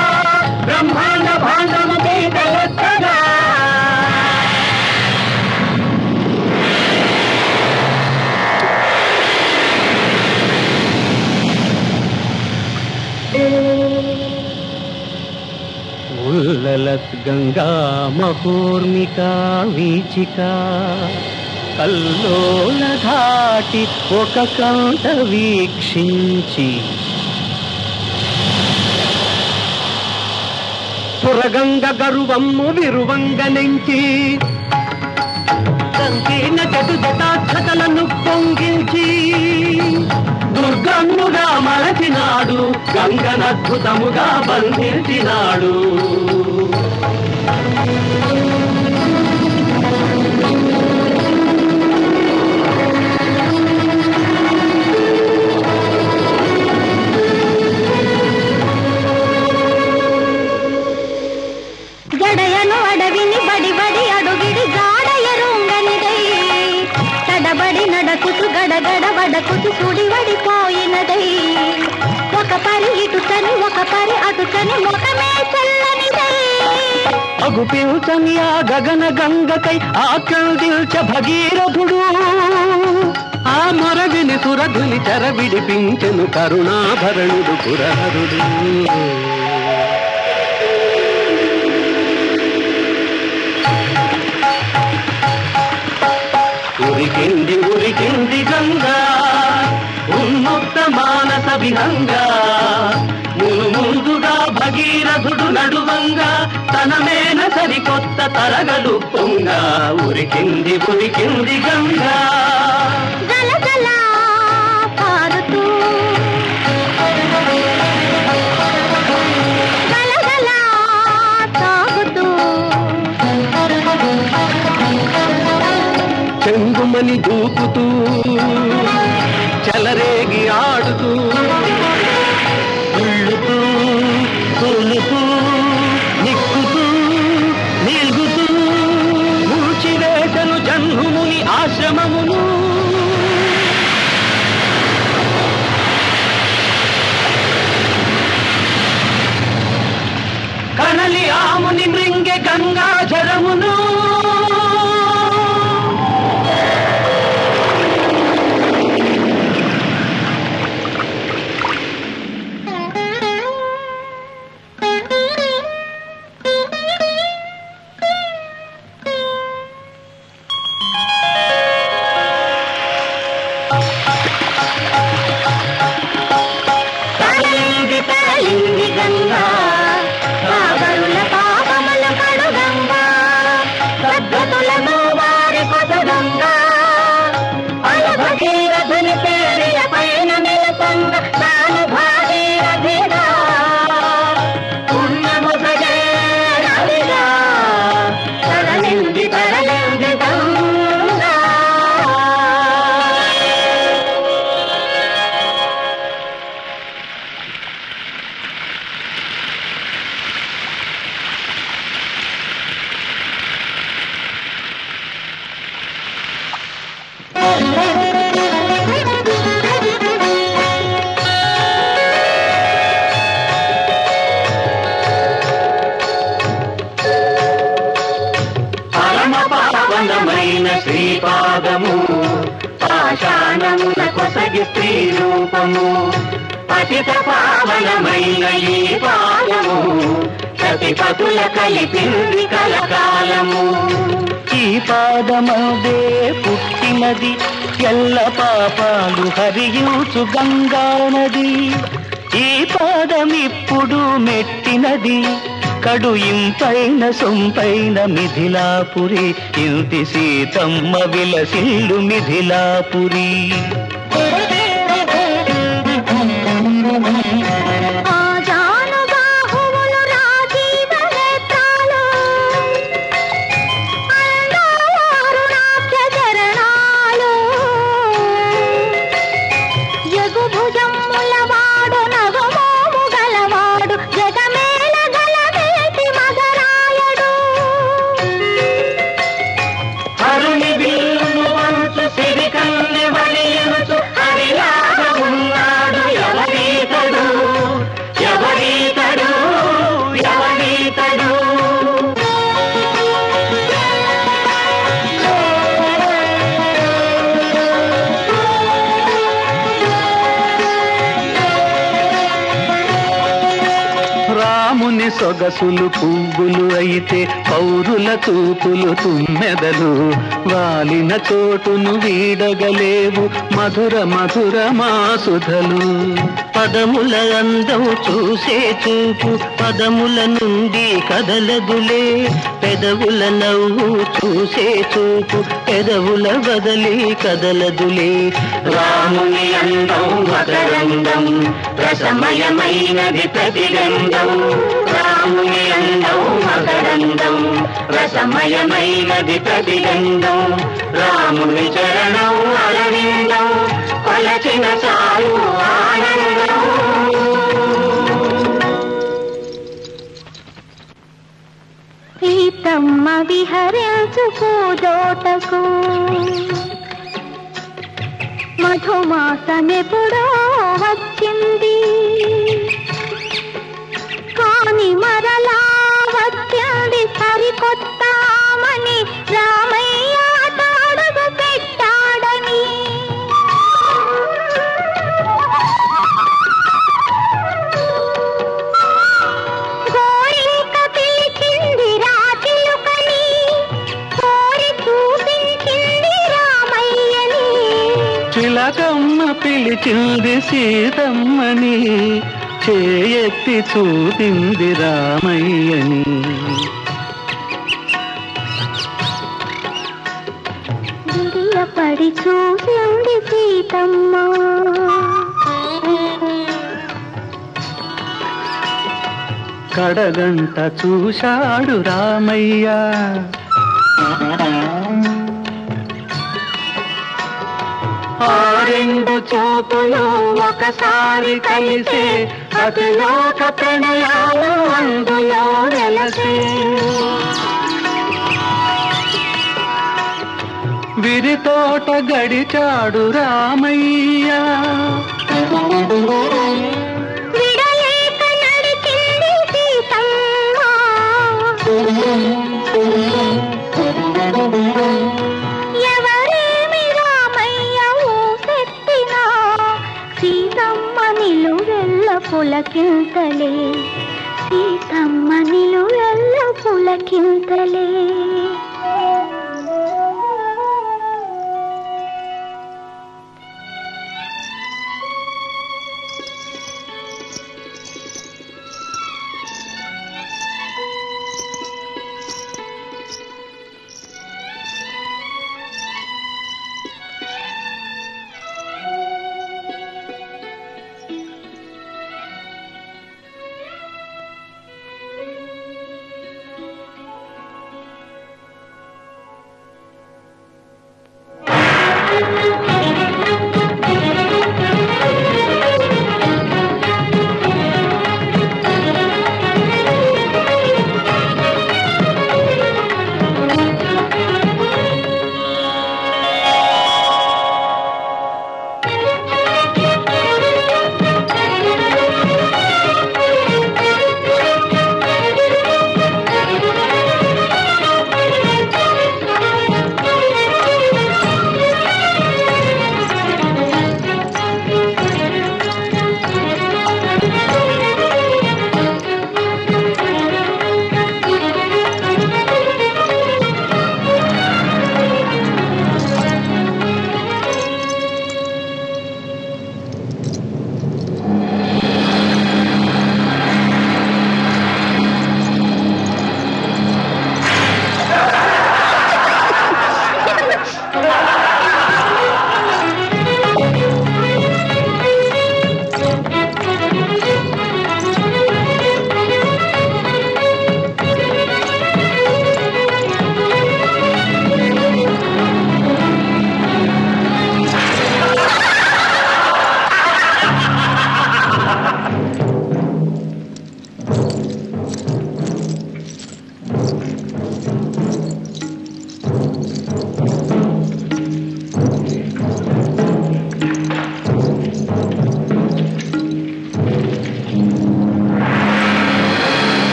S1: బ్రహ్మాండ భాండము పీట లెక్కగా ఉల్లలత్ గంగా మహోర్మికా వీచిక కల్లోల ఘాటి ఒక కంట వీక్షించి పురగంగ గరువమ్ము విరువంగ నెంచి సంకీర్ణ జటాక్షతలను పొంగిల్చి దుర్గమ్ముగా మలచినాడు గంగనద్భుతముగా బంధించినాడు
S2: జడయను అడవిని బడి బడి అడుగిడి జాడయరుంగనిదై తడబడి నడకుతు గడగడ వడకుతు సుడి వడిపోయినదై ఒక పరి ఇటుతని ఒక పరి అటుతని ముఖమే చల్లనిదై
S1: అగుపించని ఆ గగన గంగకై ఆకృదిల్చ భగీరథుడు ఆ మొరవిని సురధుని చెర విడిపించెను కరుణాభరణుడు పురహరుడు ఉరికింది ఉరికింది గంగా ఉన్ముక్త మానస విహంగా ముందుగా భగీరథుడు నడువంగా తనమేన సరికొత్త తరగలు పొంగ ఉరికింది ఉరికింది గంగా
S2: గలగల పారుతూ గలగల తాగుతూ
S1: చెంగుమని దూకుతూ చెలరేగి ఆడుతూ ఉళ్ళుతూ తూలుతూ నిక్కుతూ నిల్గుతూ మూచివేశను జన్ముని ఆశ్రమమును కనలి ఆముని మృంగె గంగాజరమును
S2: తరలింది గంగా సాగరుల పాపముల కడుగంగా
S16: పవిత్రమైన శ్రీపాదము పాషాణమున కొసగి స్త్రీ రూపము పతిత పావనమైన ఈ పాదము సతిపతుల కలిపింది కలకాలము.
S1: ఈ పాదమదే పుట్టినది ఎల్ల పాపాలు హరియుచు గంగా నది. ఈ పాదమిప్పుడు మెట్టినది కడు ఇంపైన సొంపైన మిథిలాపురి. ఇంటి సీతమ్మ విలసిల్లు మిథిలాపురి. సొగసులు పువ్వులు అయితే పౌరుల చూపులు తుమ్మెదలు. వాలిన చోటును వీడగలేవు మధుర మధుర మాసుధలు. పదముల అందం చూసే చూపు పదముల నుండి కదలదులే. పెదవుల నవ్వు చూసే చూపు పెదవుల బదలి కదలదులే.
S16: రాముని అందం మకరందం రసమయమైనది ప్రతిగంధం. రాముని అందం మకరందం రసమయమైనది ప్రతిగంధం. రాముని చరణం అరవిందం కొలచిన చాలు ఆనందం.
S2: సీతమ్మ విహరించు పూజోటకు మధుమాసమెప్పుడో వచ్చింది. కాని మరలా వచ్చింది సరికొత్త మని రామయ్య తాడుగు పెట్టాడని. గోరింక పిలిచింది రాచిలుకని కోరి చూపించింది రామయ్యని.
S1: చిలకమ్మ పిలిచింది సీతమ్మని చేయెత్తి చూపింది రామయ్యని.
S2: విడియపడి చూసింది సీతమ్మ.
S1: కడగంట చూశాడు రామయ్య. ఆ రెండు చూపులు ఒకసారి కలిసే అతిలోక ప్రణయాలు అందులో వెలసే. విరితోట గడిచాడు రామయ్య.
S2: విడలేక నడిచింది సీతమ్మ. ఎవరేమి రామయ్య ఊసెత్తినా సీతమ్మ నిలువెల్ల పులకింతలే. సీతమ్మ నిలువెల్ల పులకింతలే.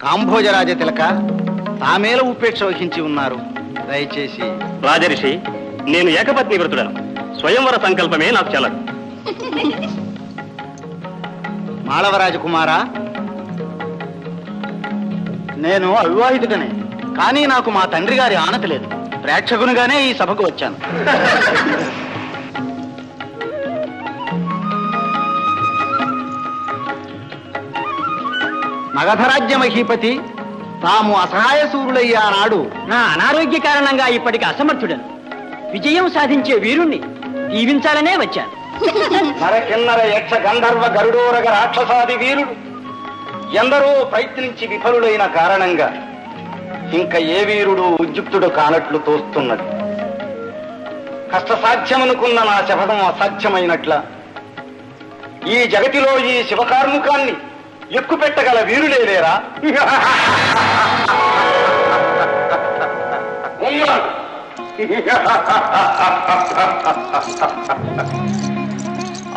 S11: కాంభోజరాజ తిలక తామేల ఉపేక్ష వహించి ఉన్నారు. దయచేసి.
S4: రాజరిషి, నేను ఏకపత్ని వ్రతుడను. స్వయంవర సంకల్పమే నాకు చెల్లదు.
S11: మాళవరాజకుమారా, నేను అవివాహితుడనే, కానీ నాకు మా తండ్రి గారి ఆనతి లేదు. ప్రేక్షకునిగానే ఈ సభకు వచ్చాను. మగధరాజ్య మహీపతి తాము అసహాయ సూరులయ్యా నాడు
S5: నా అనారోగ్య కారణంగా ఇప్పటికి అసమర్థుడను. విజయం సాధించే వీరుణ్ణి దీవించాలనే వచ్చాను.
S12: నరకిన్నర యక్ష గంధర్వ గరుడోరగ రాక్షసాది వీరుడు ఎందరో ప్రయత్నించి విఫలులైన కారణంగా ఇంకా ఏ వీరుడు ఉద్యుక్తుడు కానట్లు తోస్తున్నది. కష్టసాధ్యమనుకున్న నా శపథం అసాధ్యమైనట్ల ఈ జగతిలో ఈ శివకార్ముకాన్ని ఎక్కుపెట్టగల వీరులే లేరా?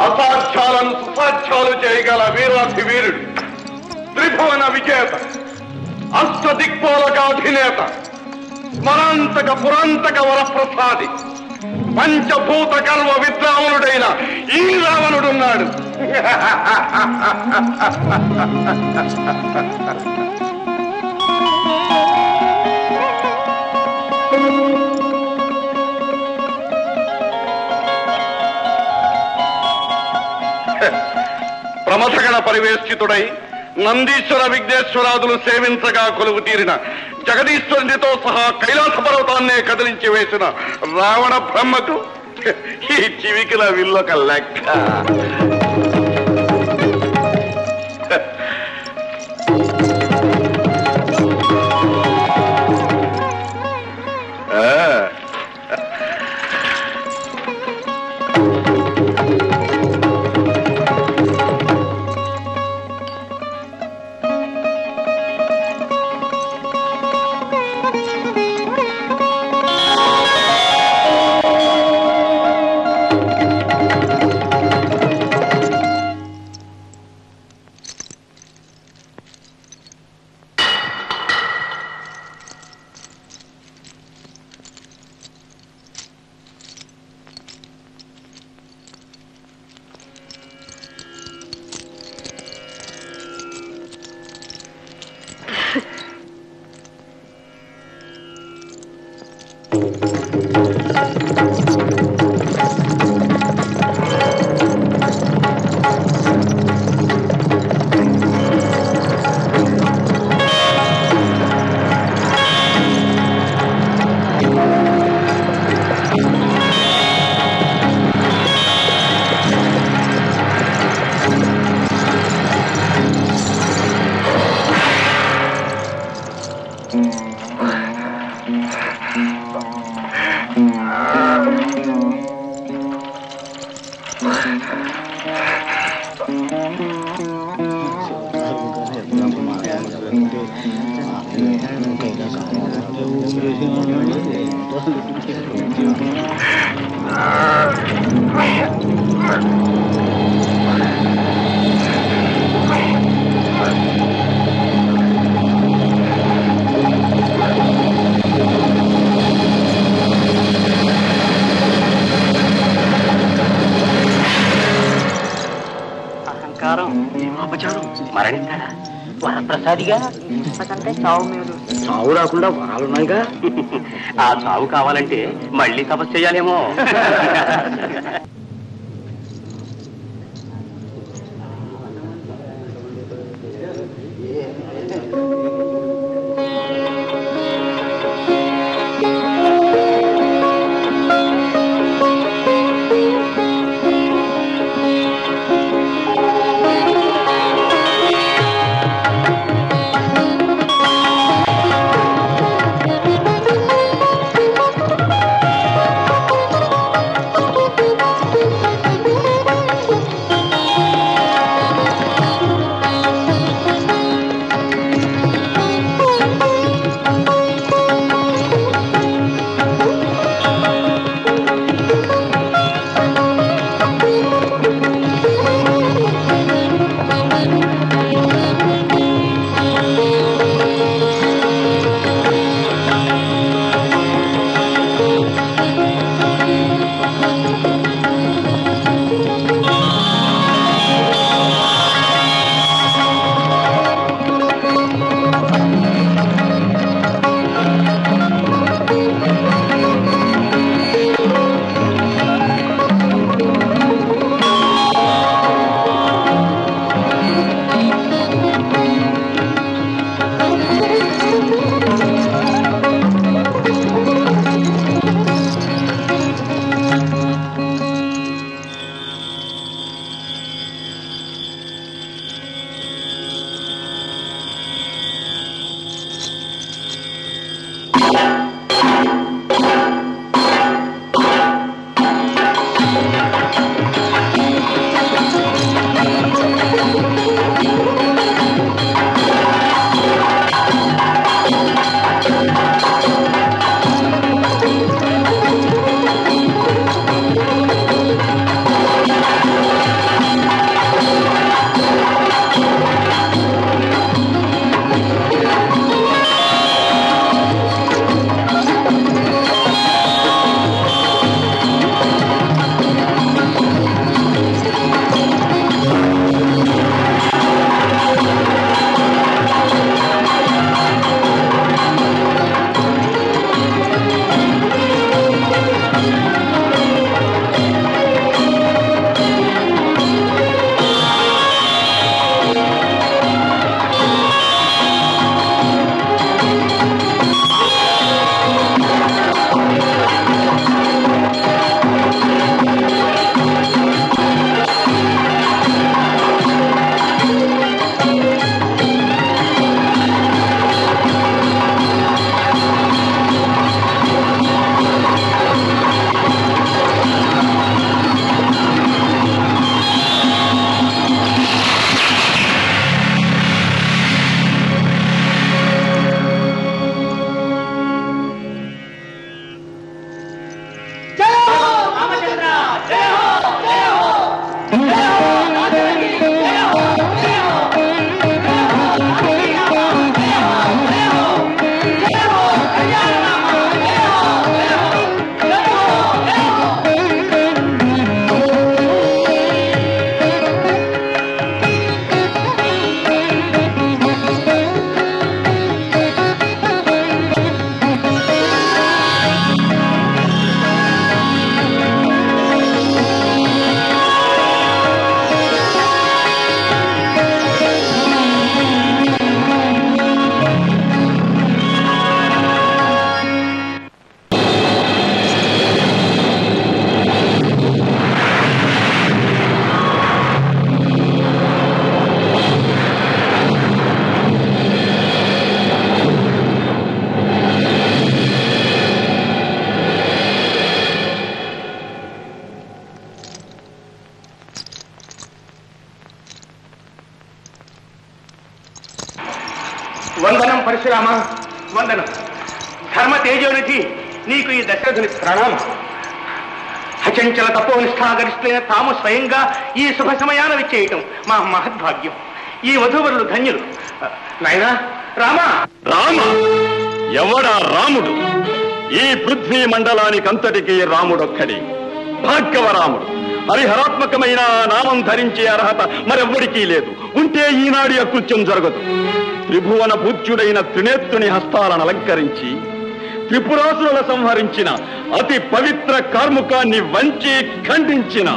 S7: అసాధ్యాలను సుసాధ్యాలు చేయగల వీరాధి వీరుడు, త్రిభువన విజేత, అష్టదిక్పాలక అధినేత, స్మరాంతక పురాంతక వరప్రసాది, పంచభూత గర్వ విద్రావణుడైన ఈ రావణుడున్నాడు. ప్రమథగణ పరివేష్టితుడై నందీశ్వర విఘ్నేశ్వరాదులు సేవించగా కొలువు తీరిన జగదీశ్వరునితో సహా కైలాస పర్వతాన్నే కదిలించి వేసిన రావణ బ్రహ్మకు ఈ చివికిల విల్లొక లెక్క.
S4: మరణిస్తాడా?
S5: వరప్రసాదిగా
S4: చావు రాకుండా వరాలున్నాయిగా. ఆ చావు కావాలంటే మళ్ళీ తపస్సు చేయాలేమో.
S8: వందనం పరశురామ, వందనం. ధర్మ తేజోనిధి, నీకు ఈ దశరథుని ప్రణామం. అచంచల తపోనిష్టాగరిష్ఠులైన తాము స్వయంగా ఈ శుభ సమయాన విచ్చేయటం మా మహద్భాగ్యం. ఈ వధూవరులు ధన్యులు. నాయనా రామా.
S13: రామ ఎవడా రాముడు? ఈ పృథ్వీ మండలానికంతటికీ రాముడొక్కడే, భార్గవరాముడు. హరిహరాత్మకమైన నామం ధరించే అర్హత మరెవ్వరికీ లేదు. ఉంటే ఈనాడు అకృత్యం జరగదు. త్రిభువన పూజ్యుడైన త్రినేత్రుని హస్తాలను అలంకరించి త్రిపురాసురుల సంహరించిన అతి పవిత్ర కార్ముకాన్ని వంచి ఖండించిన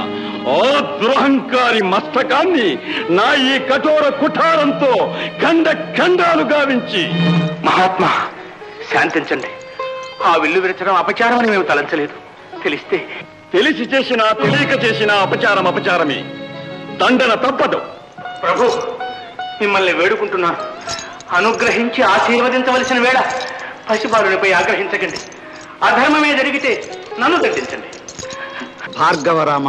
S13: ఆ దురహంకారి మస్తకాన్ని నా ఈ కఠోర కుఠారంతో ఖండ ఖండాలు గావించి.
S8: మహాత్మా శాంతించండి. ఆ విల్లు విరచడం అపచారం అని మేము తలంచలేదు.
S13: తెలిసి చేసినా తెలియక చేసిన అపచారం అపచారమే, దండన తప్పదు.
S8: ప్రభు, మిమ్మల్ని వేడుకుంటున్నాను, అనుగ్రహించి ఆశీర్వదించవలసిన వేళ పసిబాలునిపై ఆగ్రహించకండి. అధర్మమే జరిగితే నన్ను దండించండి.
S12: భార్గవరామ,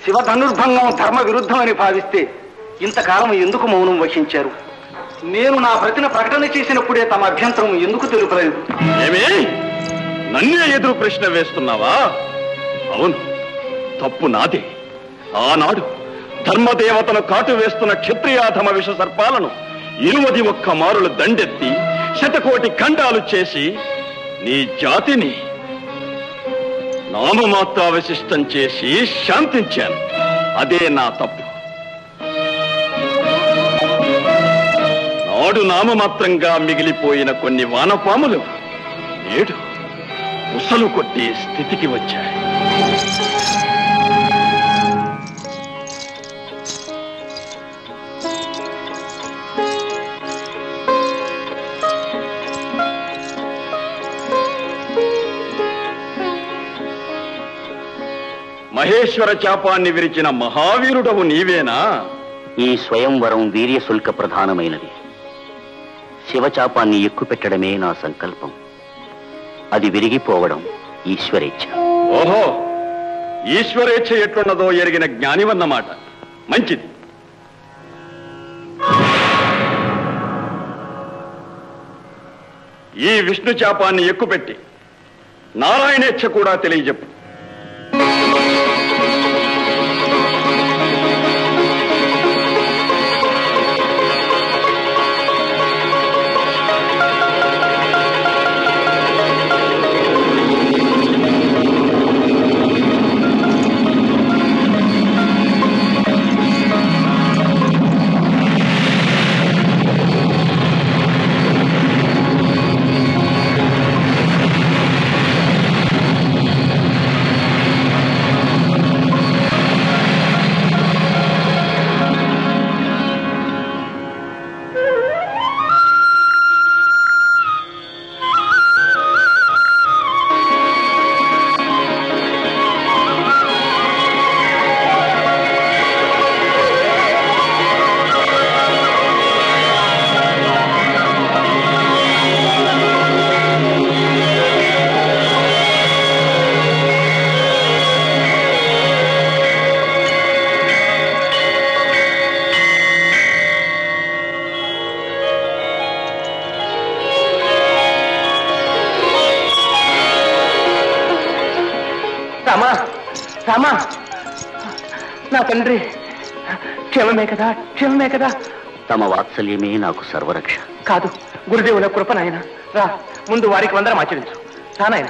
S8: శివ ధనుర్భంగం ధర్మ విరుద్ధమని భావిస్తే ఇంతకాలం ఎందుకు మౌనం వహించారు? నేను నా ప్రతిన ప్రకటన చేసినప్పుడే తమ అభ్యంతరం ఎందుకు తెలుపలేదు?
S13: ఏమే నన్నే ఎదురు ప్రశ్న వేస్తున్నావా? అవును, తప్పు నాదే. ఆనాడు ధర్మదేవతను కాటు వేస్తున్న క్షత్రియాధమ విష సర్పాలను 21 మారులు దండెత్తి శతకోటి ఖండాలు చేసి నీ జాతిని నామమాత్రావశిష్టం చేసి శాంతించాను. అదే నా తప్పు. నాడు నామమాత్రంగా మిగిలిపోయిన కొన్ని వానపాములు నేడు ఉసలు కొట్టే స్థితికి వచ్చాయి. మహేశ్వర చాపాన్ని విరిచిన మహావీరుడవు నీవేనా?
S6: ఈ స్వయంవరం వీర్యశుల్క ప్రధానమైనది. శివచాపాన్ని ఎక్కుపెట్టడమే నా సంకల్పం. అది విరిగిపోవడం ఈశ్వరేచ్ఛ.
S13: ఓహో, ఈశ్వరేచ్ఛ ఎట్లున్నదో ఎరిగిన జ్ఞానివన్నమాట. మంచిది. ఈ విష్ణు చాపాన్ని ఎక్కుపెట్టి నారాయణేచ్ఛ కూడా తెలియజెప్పు.
S8: రామా, నా తండ్రి, క్షేమమే కదా? క్షేమమే కదా?
S6: తమ వాత్సల్యమే నాకు సర్వరక్ష.
S8: కాదు, గురుదేవుల కృప నాయన. రా, ముందు వారికి వందనం ఆచరించు. రా నాయన.